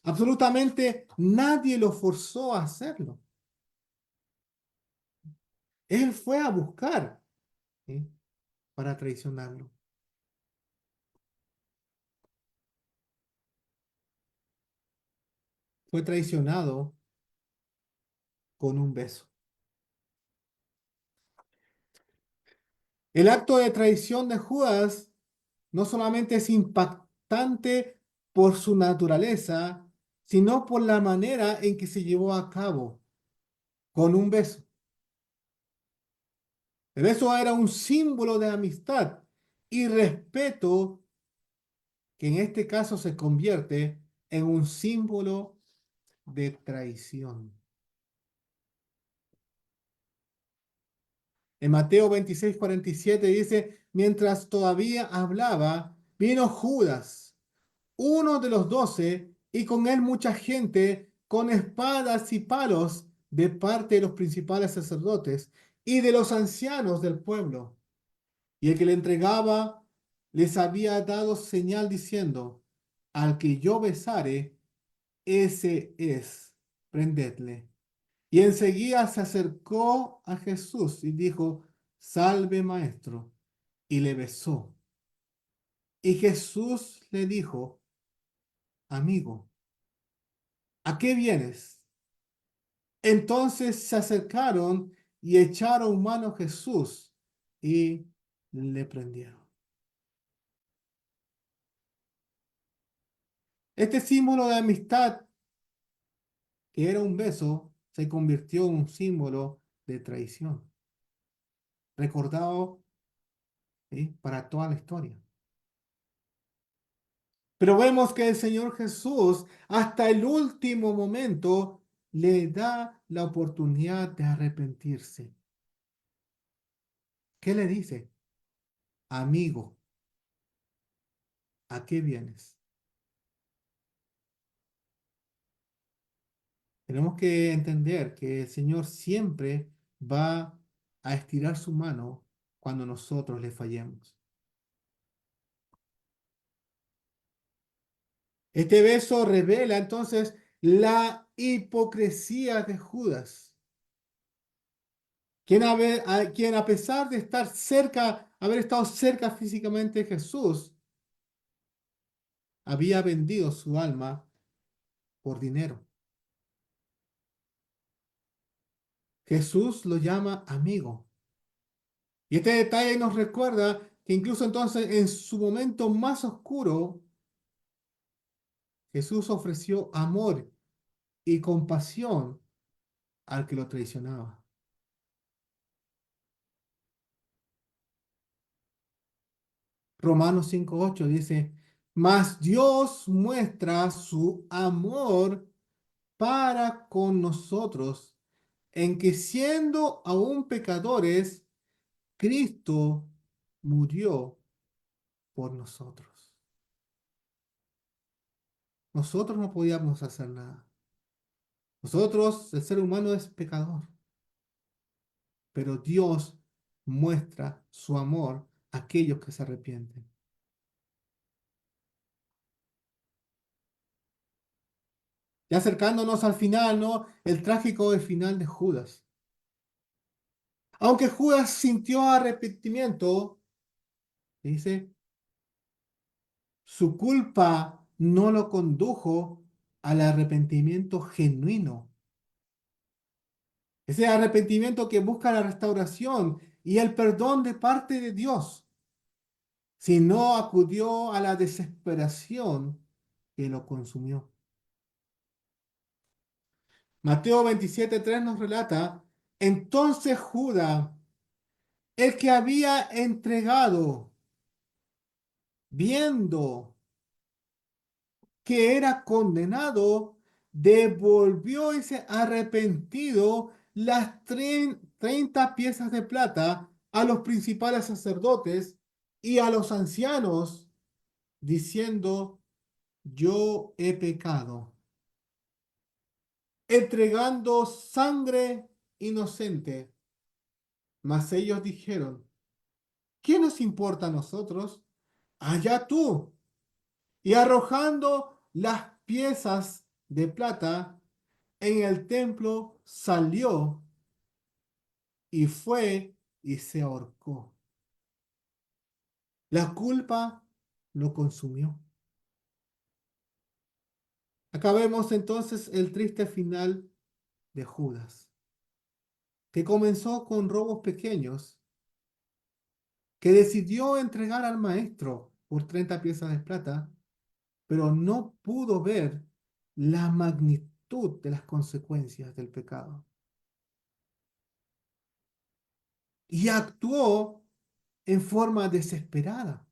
Absolutamente nadie lo forzó a hacerlo. Él fue a buscar, ¿sí?, para traicionarlo. Fue traicionado con un beso. El acto de traición de Judas no solamente es impactante por su naturaleza, sino por la manera en que se llevó a cabo, con un beso. El beso era un símbolo de amistad y respeto que en este caso se convierte en un símbolo de traición. En Mateo 26:47 dice, mientras todavía hablaba, vino Judas, uno de los 12, y con él mucha gente con espadas y palos de parte de los principales sacerdotes y de los ancianos del pueblo. Y el que le entregaba les había dado señal diciendo, al que yo besare, ese es, prendedle. Y enseguida se acercó a Jesús y dijo, salve maestro, y le besó. Y Jesús le dijo, amigo, ¿a qué vienes? Entonces se acercaron y echaron mano a Jesús y le prendieron. Este símbolo de amistad, que era un beso, se convirtió en un símbolo de traición, recordado, ¿sí?, para toda la historia. Pero vemos que el Señor Jesús, hasta el último momento, le da la oportunidad de arrepentirse. ¿Qué le dice? Amigo, ¿a qué vienes? Tenemos que entender que el Señor siempre va a estirar su mano cuando nosotros le fallemos. Este verso revela entonces la hipocresía de Judas, quien a pesar de estar cerca, haber estado cerca físicamente de Jesús, había vendido su alma por dinero. Jesús lo llama amigo. Y este detalle nos recuerda que incluso entonces en su momento más oscuro, Jesús ofreció amor y compasión al que lo traicionaba. Romanos 5:8 dice, mas Dios muestra su amor para con nosotros, en que siendo aún pecadores, Cristo murió por nosotros. Nosotros no podíamos hacer nada. Nosotros, el ser humano es pecador, pero Dios muestra su amor a aquellos que se arrepienten. Ya acercándonos al final, ¿no? El trágico final de Judas. Aunque Judas sintió arrepentimiento, dice, su culpa no lo condujo al arrepentimiento genuino. Ese arrepentimiento que busca la restauración y el perdón de parte de Dios, sino acudió a la desesperación que lo consumió. Mateo 27:3 nos relata, entonces Judas, el que había entregado, viendo que era condenado, devolvió ese arrepentido las 30 piezas de plata a los principales sacerdotes y a los ancianos, diciendo, yo he pecado, entregando sangre inocente. Mas ellos dijeron, ¿qué nos importa a nosotros? Allá tú. Y arrojando las piezas de plata en el templo, salió y fue y se ahorcó. La culpa lo consumió. Acá vemos entonces el triste final de Judas, que comenzó con robos pequeños, que decidió entregar al maestro por 30 piezas de plata, pero no pudo ver la magnitud de las consecuencias del pecado. Y actuó en forma desesperada.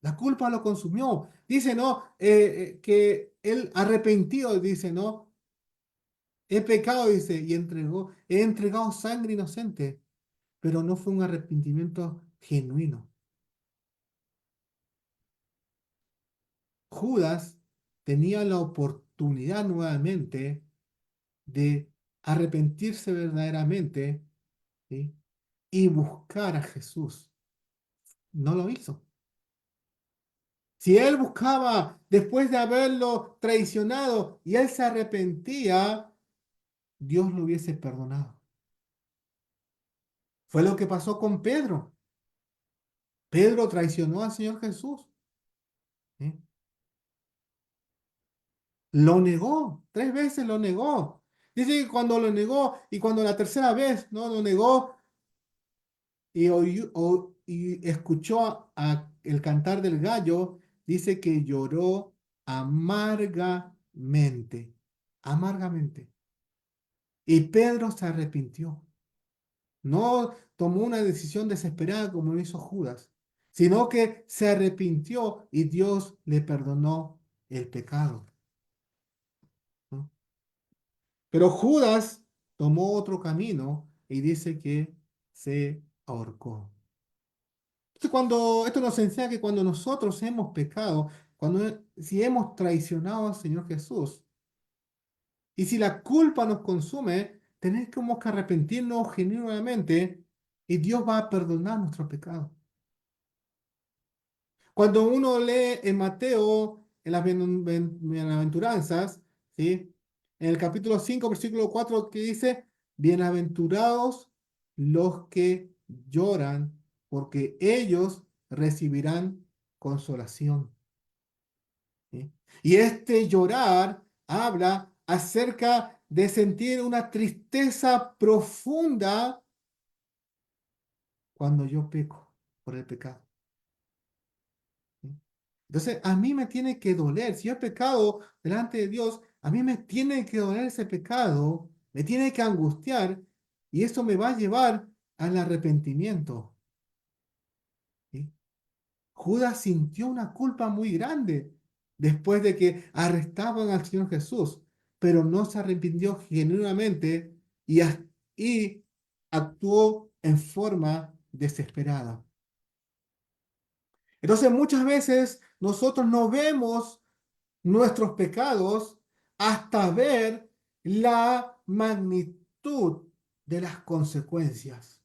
La culpa lo consumió. Dice, ¿no? Que él arrepentido, dice, ¿no? He pecado, dice, y he entregado sangre inocente, pero no fue un arrepentimiento genuino. Judas tenía la oportunidad nuevamente de arrepentirse verdaderamente, ¿sí?, y buscar a Jesús. No lo hizo. Si él buscaba después de haberlo traicionado y él se arrepentía, Dios lo hubiese perdonado. Fue lo que pasó con Pedro. Pedro traicionó al Señor Jesús, ¿sí? Lo negó, 3 veces lo negó. Dice que cuando lo negó y cuando la tercera vez no lo negó y escuchó el cantar del gallo, dice que lloró amargamente, amargamente. Y Pedro se arrepintió. No tomó una decisión desesperada como lo hizo Judas, sino que se arrepintió y Dios le perdonó el pecado, ¿no? Pero Judas tomó otro camino y dice que se ahorcó. Entonces, cuando esto nos enseña que cuando nosotros hemos pecado, si hemos traicionado al Señor Jesús, y si la culpa nos consume, tenemos que arrepentirnos genuinamente y Dios va a perdonar nuestros pecados. Cuando uno lee en Mateo, en las bienaventuranzas, ¿sí? En el capítulo 5 versículo 4 que dice, bienaventurados los que lloran, porque ellos recibirán consolación. ¿Sí? Y este llorar habla acerca de sentir una tristeza profunda cuando yo peco por el pecado. ¿Sí? Entonces, a mí me tiene que doler. Si yo he pecado delante de Dios, a mí me tiene que doler ese pecado, me tiene que angustiar y eso me va a llevar al arrepentimiento. ¿Sí? Judas sintió una culpa muy grande después de que arrestaban al Señor Jesús, pero no se arrepintió genuinamente y actuó en forma desesperada. Entonces muchas veces nosotros no vemos nuestros pecados hasta ver la magnitud de las consecuencias.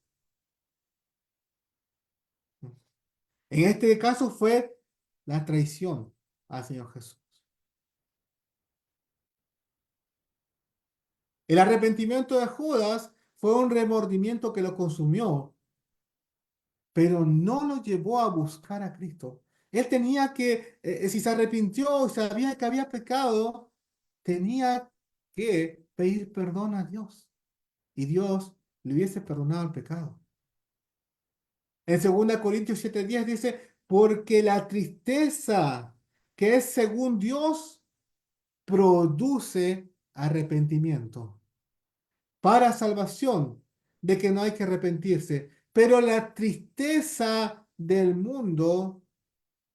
En este caso fue la traición al Señor Jesús. El arrepentimiento de Judas fue un remordimiento que lo consumió, pero no lo llevó a buscar a Cristo. Él tenía que, si se arrepintió, sabía que había pecado, tenía que pedir perdón a Dios. Y Dios le hubiese perdonado el pecado. En 2 Corintios 7:10 dice, porque la tristeza que es según Dios produce arrepentimiento para salvación, de que no hay que arrepentirse, pero la tristeza del mundo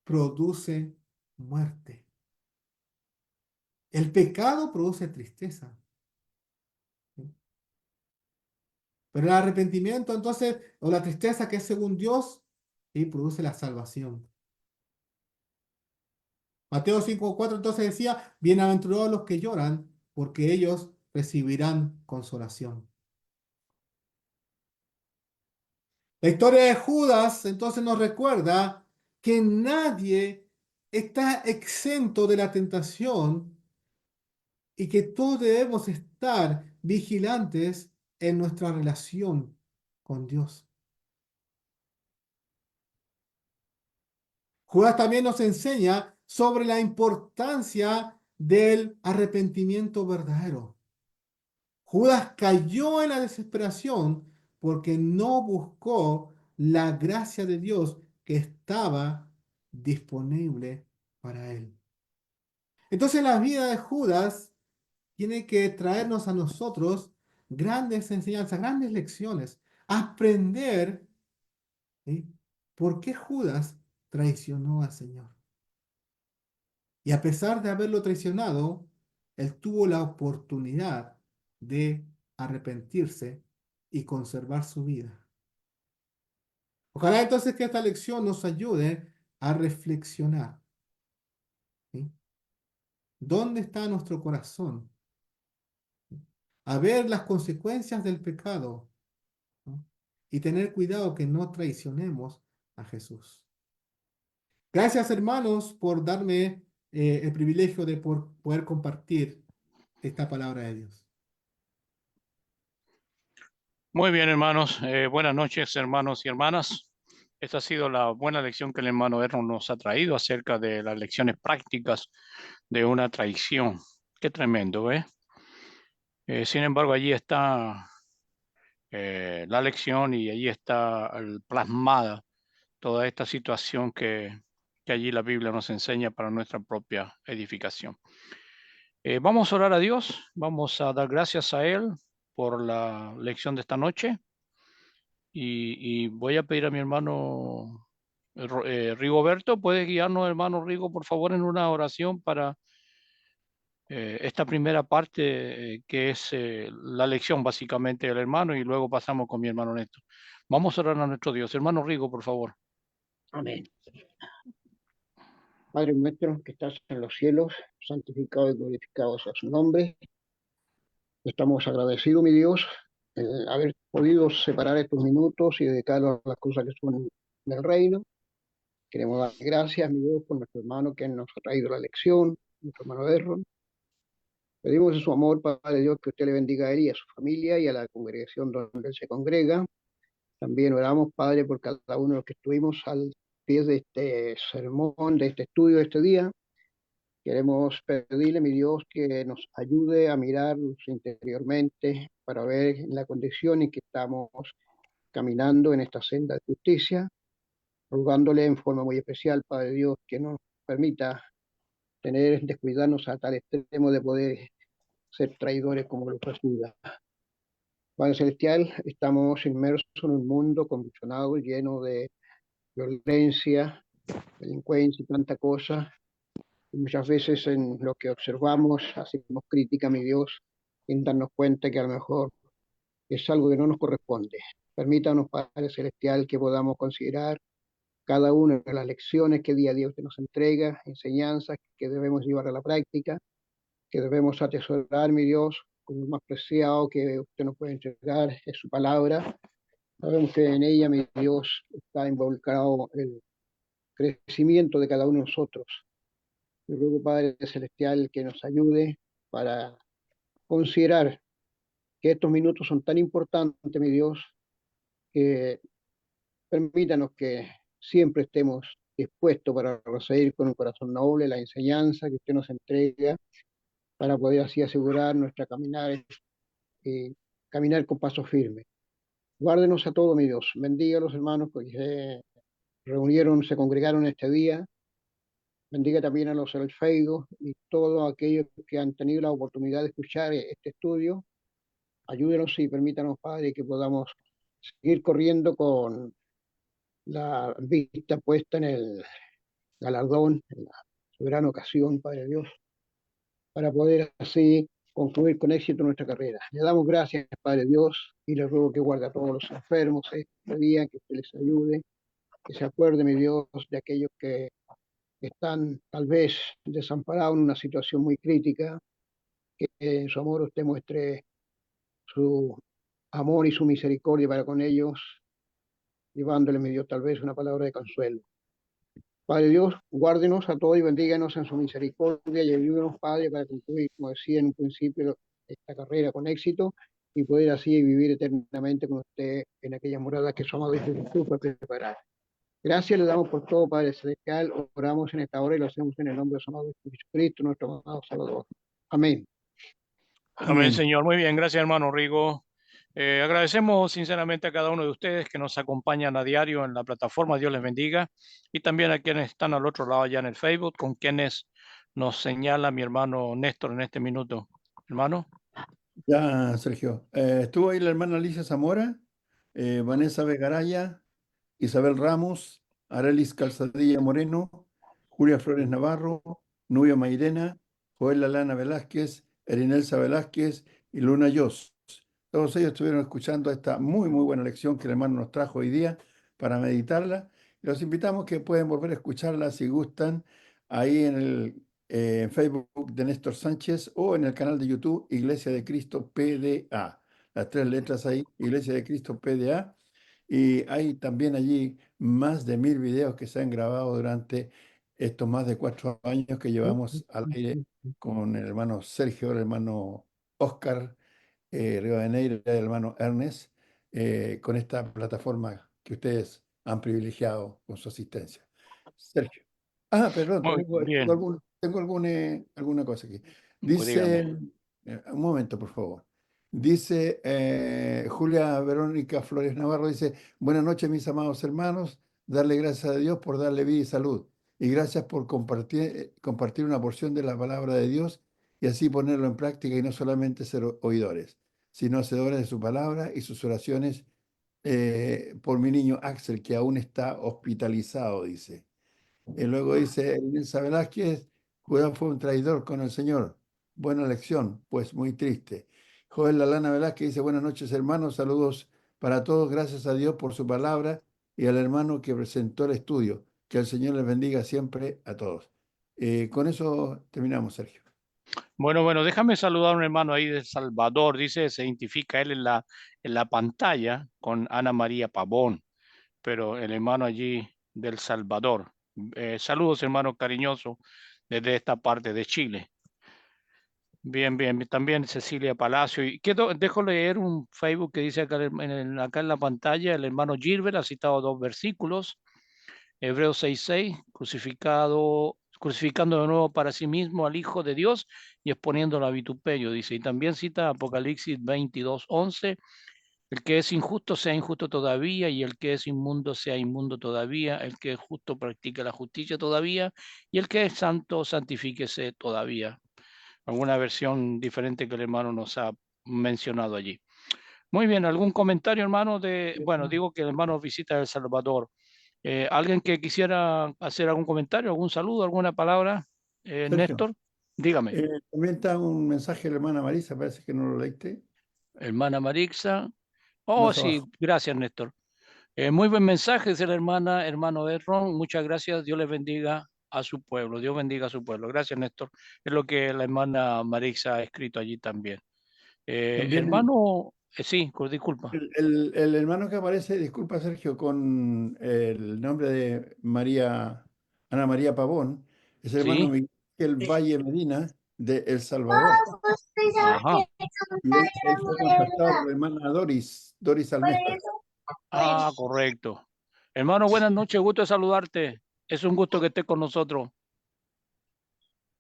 produce muerte. El pecado produce tristeza. ¿Sí? Pero el arrepentimiento, entonces, o la tristeza que es según Dios, y produce la salvación. Mateo 5:4 entonces decía, bienaventurados los que lloran, porque ellos recibirán consolación. La historia de Judas entonces nos recuerda que nadie está exento de la tentación y que todos debemos estar vigilantes en nuestra relación con Dios. Judas también nos enseña sobre la importancia del arrepentimiento verdadero. Judas cayó en la desesperación porque no buscó la gracia de Dios que estaba disponible para él. Entonces la vida de Judas tiene que traernos a nosotros grandes enseñanzas, grandes lecciones, aprender, ¿sí?, por qué Judas traicionó al Señor. Y a pesar de haberlo traicionado, él tuvo la oportunidad de arrepentirse y conservar su vida. Ojalá entonces que esta lección nos ayude a reflexionar, ¿sí? ¿Dónde está nuestro corazón? A ver las consecuencias del pecado, ¿no? Y tener cuidado que no traicionemos a Jesús. Gracias, hermanos, por darme el privilegio de poder compartir esta palabra de Dios. Muy bien, hermanos. Buenas noches, hermanos y hermanas. Esta ha sido la buena lección que el hermano Erno nos ha traído acerca de las lecciones prácticas de una traición. Qué tremendo, ¿eh? Sin embargo, allí está la lección y allí está plasmada toda esta situación que allí la Biblia nos enseña para nuestra propia edificación. Vamos a orar a Dios, vamos a dar gracias a Él por la lección de esta noche y voy a pedir a mi hermano Rigoberto, ¿puede guiarnos, hermano Rigo, por favor, en una oración para esta primera parte que es la lección básicamente del hermano y luego pasamos con mi hermano Néstor? Vamos a orar a nuestro Dios. Hermano Rigo, por favor. Amén. Padre nuestro que estás en los cielos, santificado y glorificado sea su nombre. Estamos agradecidos, mi Dios, haber podido separar estos minutos y dedicarlos a las cosas que son del reino. Queremos dar gracias, mi Dios, por nuestro hermano que nos ha traído la lección, nuestro hermano Erron. Pedimos en su amor, Padre Dios, que usted le bendiga a él y a su familia y a la congregación donde él se congrega. También oramos, Padre, por cada uno de los que estuvimos al pie de este sermón, de este estudio de este día. Queremos pedirle, mi Dios, que nos ayude a mirarnos interiormente para ver la condición en que estamos caminando en esta senda de justicia, rogándole en forma muy especial, Padre Dios, que nos permita descuidarnos a tal extremo de poder ser traidores como lo fue Judas. Padre Celestial, estamos inmersos en un mundo convulsionado, lleno de violencia, delincuencia y tanta cosa. Y muchas veces en lo que observamos hacemos crítica, mi Dios, sin darnos cuenta que a lo mejor es algo que no nos corresponde. Permítanos, Padre Celestial, que podamos considerar cada una de las lecciones que día a día usted nos entrega, enseñanzas que debemos llevar a la práctica, que debemos atesorar, mi Dios, como el más preciado que usted nos puede entregar, es su palabra. Sabemos que en ella, mi Dios, está involucrado el crecimiento de cada uno de nosotros. Yo ruego, Padre Celestial, que nos ayude para considerar que estos minutos son tan importantes, mi Dios, que permítanos que siempre estemos dispuestos para recibir con un corazón noble la enseñanza que usted nos entrega para poder así asegurar nuestra caminar y caminar con paso firme. Guárdenos a todos, mi Dios. Bendiga a los hermanos que se reunieron, se congregaron este día. Bendiga también a los del Facebook y todos aquellos que han tenido la oportunidad de escuchar este estudio. Ayúdenos y permítanos, Padre, que podamos seguir corriendo con la vista puesta en el galardón, en la soberana ocasión, Padre Dios, para poder así concluir con éxito nuestra carrera. Le damos gracias, Padre Dios, y le ruego que guarde a todos los enfermos este día, que usted les ayude, que se acuerde, mi Dios, de aquellos que están tal vez desamparados en una situación muy crítica, que en su amor usted muestre su amor y su misericordia para con ellos, llevándole, mi Dios, tal vez una palabra de consuelo. Padre Dios, guárdenos a todos y bendíganos en su misericordia y ayúdenos, Padre, para concluir, como decía en un principio, esta carrera con éxito y poder así vivir eternamente con usted en aquellas moradas que su amado Hijo Jesús fue preparar. Gracias le damos por todo, Padre Celestial. Oramos en esta hora y lo hacemos en el nombre de su amado Hijo Jesucristo, nuestro amado Salvador. Amén. Amén, Amén. Señor. Muy bien, gracias, hermano Rigo. Agradecemos sinceramente a cada uno de ustedes que nos acompañan a diario en la plataforma. Dios les bendiga. Y también a quienes están al otro lado allá en el Facebook, con quienes nos señala mi hermano Néstor en este minuto. Hermano. Ya, Sergio. Estuvo ahí la hermana Alicia Zamora, Vanessa Vegaraya, Isabel Ramos, Arelis Calzadilla Moreno, Julia Flores Navarro, Nubia Mairena, Joel Lalana Velázquez, Erinelsa Velázquez y Luna Yos. Todos ellos estuvieron escuchando esta muy buena lección que el hermano nos trajo hoy día para meditarla. Los invitamos que pueden volver a escucharla si gustan ahí en el Facebook de Néstor Sánchez o en el canal de YouTube Iglesia de Cristo PDA. Las tres letras ahí, Iglesia de Cristo PDA. Y hay también allí más de 1000 videos que se han grabado durante estos más de 4 años que llevamos al aire con el hermano Sergio, el hermano Oscar Rivadeneira y el hermano Ernest, con esta plataforma que ustedes han privilegiado con su asistencia. Sergio. Ah, perdón, Muy bien. alguna cosa aquí. Pues dígame. Dice, un momento, por favor. Dice Julia Verónica Flores Navarro, dice, buenas noches, mis amados hermanos, darle gracias a Dios por darle vida y salud, y gracias por compartir una porción de la palabra de Dios y así ponerlo en práctica y no solamente ser oidores. sino hacedores de su palabra y sus oraciones por mi niño Axel, que aún está hospitalizado, dice. Y luego dice Elisa Velázquez, Judá fue un traidor con el Señor. Buena lección, pues muy triste. Joel Lalana Velázquez dice, buenas noches hermanos, saludos para todos, gracias a Dios por su palabra y al hermano que presentó el estudio. Que el Señor les bendiga siempre a todos. Con eso terminamos, Sergio. Bueno, déjame saludar a un hermano ahí de Salvador. Dice, se identifica él en la pantalla con Ana María Pavón, pero el hermano allí del Salvador. Saludos, hermano cariñoso, desde esta parte de Chile. Bien. También Cecilia Palacio. Y dejo leer un Facebook que dice acá acá en la pantalla, el hermano Gilbert ha citado 2 versículos. Hebreos 6:6, crucificando de nuevo para sí mismo al Hijo de Dios y exponiéndolo a vituperio, dice. Y también cita Apocalipsis 22:11, el que es injusto sea injusto todavía, y el que es inmundo sea inmundo todavía, el que es justo practique la justicia todavía, y el que es santo santifíquese todavía. Alguna versión diferente que el hermano nos ha mencionado allí. Muy bien, ¿algún comentario, hermano? Bueno, digo que el hermano visita El Salvador. ¿Alguien que quisiera hacer algún comentario, algún saludo, alguna palabra? Sergio, Néstor, dígame. también está un mensaje de la hermana Marisa, parece que no lo leíste, Hermana Marixa. Oh, más sí, abajo. gracias, Néstor. Muy buen mensaje de la hermano Erron. Muchas gracias. Dios les bendiga a su pueblo. Dios bendiga a su pueblo. Gracias, Néstor. Es lo que la hermana Marixa ha escrito allí también. También Hermano, sí, disculpa. el hermano que aparece, disculpa Sergio, con el nombre de María, Ana María Pavón, es el hermano Sí, Miguel Valle Medina de El Salvador. ajá. Y él fue contactado por la hermana Doris Almesta. Ah, correcto. Hermano, buenas noches. Gusto de saludarte. Es un gusto que estés con nosotros.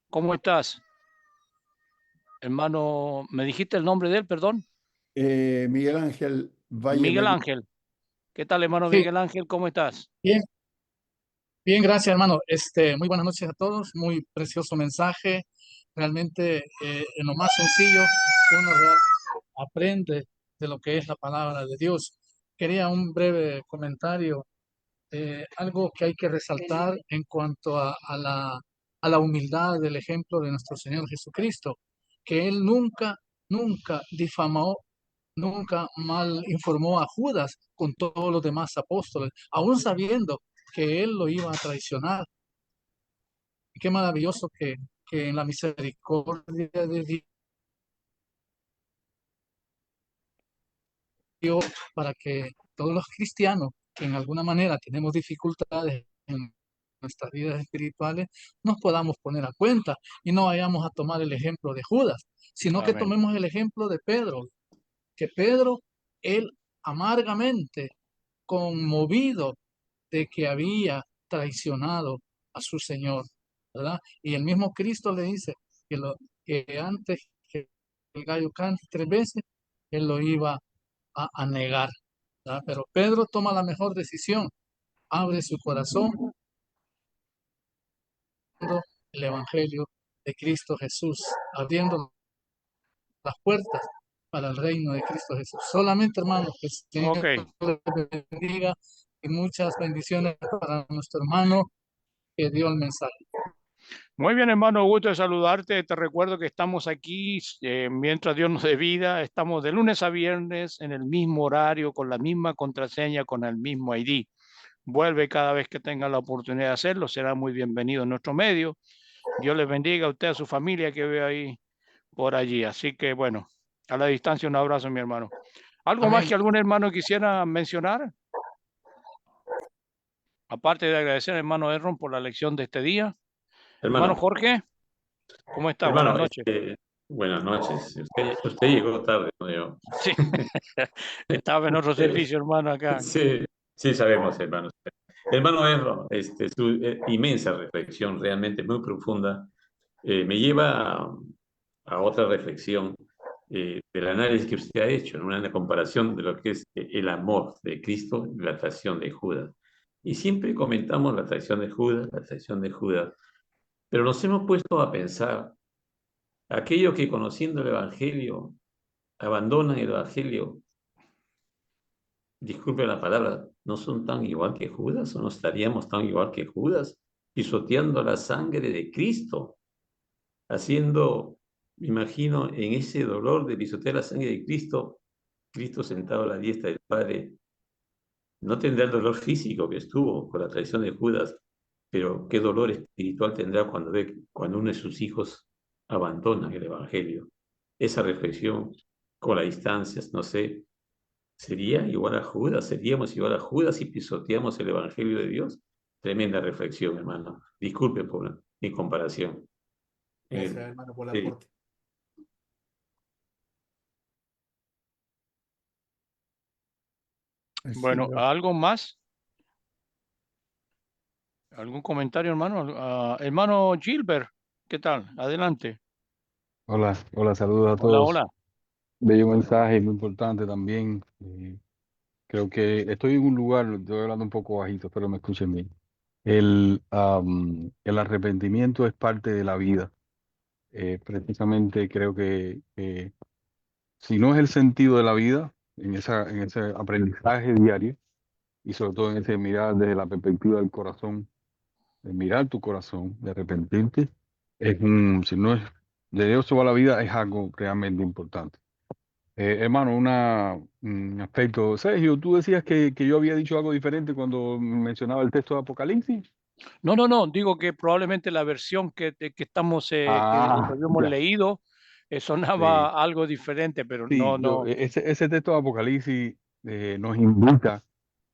¿Cómo estás? Hermano, ¿me dijiste el nombre de él, perdón? Miguel Ángel Valle Miguel Medina. Ángel. ¿Qué tal, hermano Sí, Miguel Ángel? ¿Cómo estás? bien, gracias, hermano. Muy buenas noches a todos. Muy precioso mensaje. Realmente, en lo más sencillo, uno realmente aprende de lo que es la palabra de Dios. Quería un breve comentario, algo que hay que resaltar en cuanto a la humildad del ejemplo de nuestro Señor Jesucristo, que Él nunca difamó, nunca mal informó a Judas con todos los demás apóstoles, aún sabiendo que él lo iba a traicionar. Y qué maravilloso que en la misericordia de Dios, para que todos los cristianos que en alguna manera tenemos dificultades en nuestras vidas espirituales, nos podamos poner a cuenta y no vayamos a tomar el ejemplo de Judas, sino que Amén. tomemos el ejemplo de Pedro, que Pedro, él amargamente conmovido de que había traicionado a su Señor, ¿verdad? Y el mismo Cristo le dice que antes que el gallo cante 3 veces, él lo iba a negar, ¿verdad? Pero Pedro toma la mejor decisión, abre su corazón, el Evangelio de Cristo Jesús, abriendo las puertas para el reino de Cristo Jesús. Solamente, hermanos, que el Ok. Señor les bendiga y muchas bendiciones para nuestro hermano que dio el mensaje. Muy bien, hermano. Gusto de saludarte. Te recuerdo que estamos aquí mientras Dios nos dé vida. Estamos de lunes a viernes en el mismo horario, con la misma contraseña, con el mismo ID. Vuelve cada vez que tenga la oportunidad de hacerlo. Será muy bienvenido en nuestro medio. Dios les bendiga a usted, a su familia que ve ahí por allí. Así que bueno, a la distancia un abrazo, mi hermano. ¿Algo más Amén. que algún hermano quisiera mencionar? Aparte de agradecer al hermano Erron por la lección de este día. Hermano Hermano, Jorge, ¿cómo está? Buenas hermano, noches. buenas noches. Usted llegó tarde, ¿no? Yo. Sí, estaba en otro servicio, hermano, acá. Sí, sí sabemos, hermano. Hermano Erro, su inmensa reflexión, realmente muy profunda, me lleva a otra reflexión del análisis que usted ha hecho, en una comparación de lo que es el amor de Cristo y la traición de Judas. Y siempre comentamos la traición de Judas, la traición de Judas, pero nos hemos puesto a pensar aquello que conociendo el Evangelio abandonan el Evangelio, disculpe la palabra, ¿no son tan igual que Judas o no estaríamos tan igual que Judas, pisoteando la sangre de Cristo, haciendo, me imagino, en ese dolor de pisotear la sangre de Cristo, Cristo sentado a la diestra del Padre, no tendrá el dolor físico que estuvo con la traición de Judas, pero qué dolor espiritual tendrá cuando ve cuando uno de sus hijos abandona el Evangelio. Esa reflexión con las distancias, no sé, ¿sería igual a Judas? ¿Seríamos igual a Judas si pisoteamos el Evangelio de Dios? Tremenda reflexión, hermano. Disculpe por mi comparación. Gracias, hermano, por el Sí. aporte. Bueno, ¿algo más? ¿Algún comentario, hermano? Hermano Gilbert, ¿qué tal? Adelante. Hola, hola, saludos a Hola, todos. hola. Bello mensaje, muy importante también. Creo que estoy en un lugar, estoy hablando un poco bajito, espero me escuchen bien. El arrepentimiento es parte de la vida. Precisamente creo que si no es el sentido de la vida, en ese aprendizaje diario, y sobre todo en ese mirar desde la perspectiva del corazón, de mirar tu corazón, de arrepentirte, si no es de Dios toda la vida, es algo realmente importante. Hermano, un aspecto. Sergio, tú decías que yo había dicho algo diferente cuando mencionaba el texto de Apocalipsis. No, digo que probablemente la versión que estamos, que habíamos Ya, leído, sí, sonaba algo diferente, pero sí, no. ese texto de Apocalipsis nos invita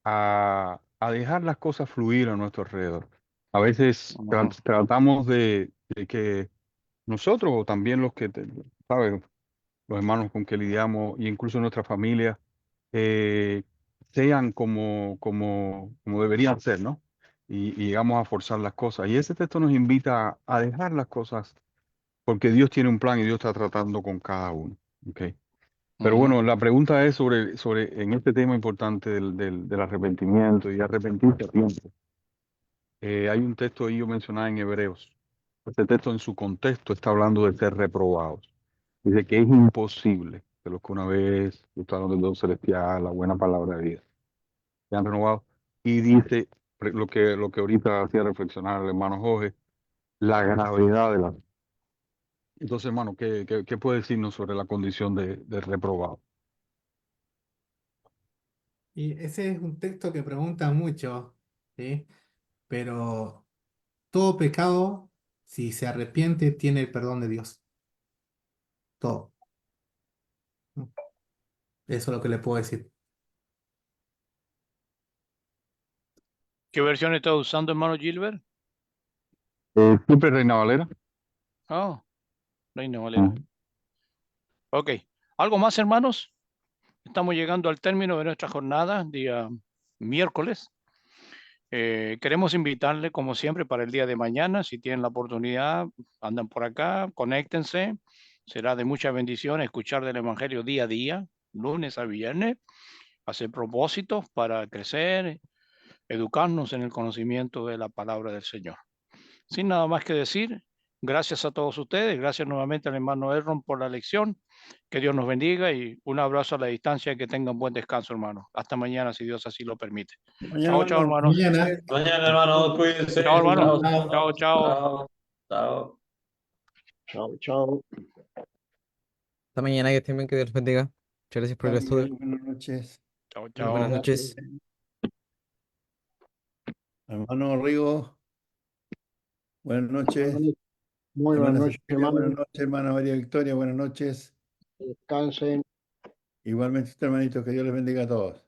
a dejar las cosas fluir a nuestro alrededor. A veces Ujú, tratamos de que nosotros o también ¿sabes? Los hermanos con que lidiamos y incluso nuestra familia eh, sean como deberían ser, ¿no? Y llegamos a forzar las cosas. Y ese texto nos invita a dejar las cosas porque Dios tiene un plan y Dios está tratando con cada uno. ¿Ok? Pero ujú. bueno, la pregunta es en este tema importante del arrepentimiento y arrepentirse a tiempo. Hay un texto ahí yo mencionaba en Hebreos. Este texto en su contexto está hablando de ser reprobados. Dice que es imposible que los que una vez gustaron del don celestial, la buena palabra de vida, se han renovado. Y dice lo que ahorita hacía reflexionar el hermano Jorge, la gravedad de la... Entonces, hermano, ¿qué puede decirnos sobre la condición de reprobado? Y ese es un texto que pregunta mucho, ¿sí? Pero todo pecado, si se arrepiente, tiene el perdón de Dios. Todo. Eso es lo que le puedo decir. ¿Qué versión estás usando, hermano Gilbert? Siempre Reina Valera. Ah, Reina Valera. Ujú. Ok. ¿Algo más, hermanos? Estamos llegando al término de nuestra jornada, día miércoles. Queremos invitarle, como siempre, para el día de mañana. Si tienen la oportunidad, andan por acá, conéctense. Será de mucha bendición escuchar del Evangelio día a día, lunes a viernes, hacer propósitos para crecer, educarnos en el conocimiento de la palabra del Señor. Sin nada más que decir, gracias a todos ustedes, gracias nuevamente al hermano Erron por la lección, que Dios nos bendiga y un abrazo a la distancia y que tengan buen descanso, hermano. Hasta mañana, si Dios así lo permite. Mañana, Chao, hermano. hermanos. Mañana. Mañana, hermano, cuídense. Chao, hermano. Chao, Chao. Chao. chao, chao. Chao, chao. Hasta mañana, que estén bien, que Dios los bendiga. Muchas gracias por el Hasta estudio. Miguel, buenas noches. Chao, Buenas chao. noches. Hermano Rigo, buenas noches. Muy buenas Hermana noches, Cecilia, buenas hermano. noches. Hermana María Victoria, buenas noches. Descansen. Igualmente, hermanitos, que Dios les bendiga a todos.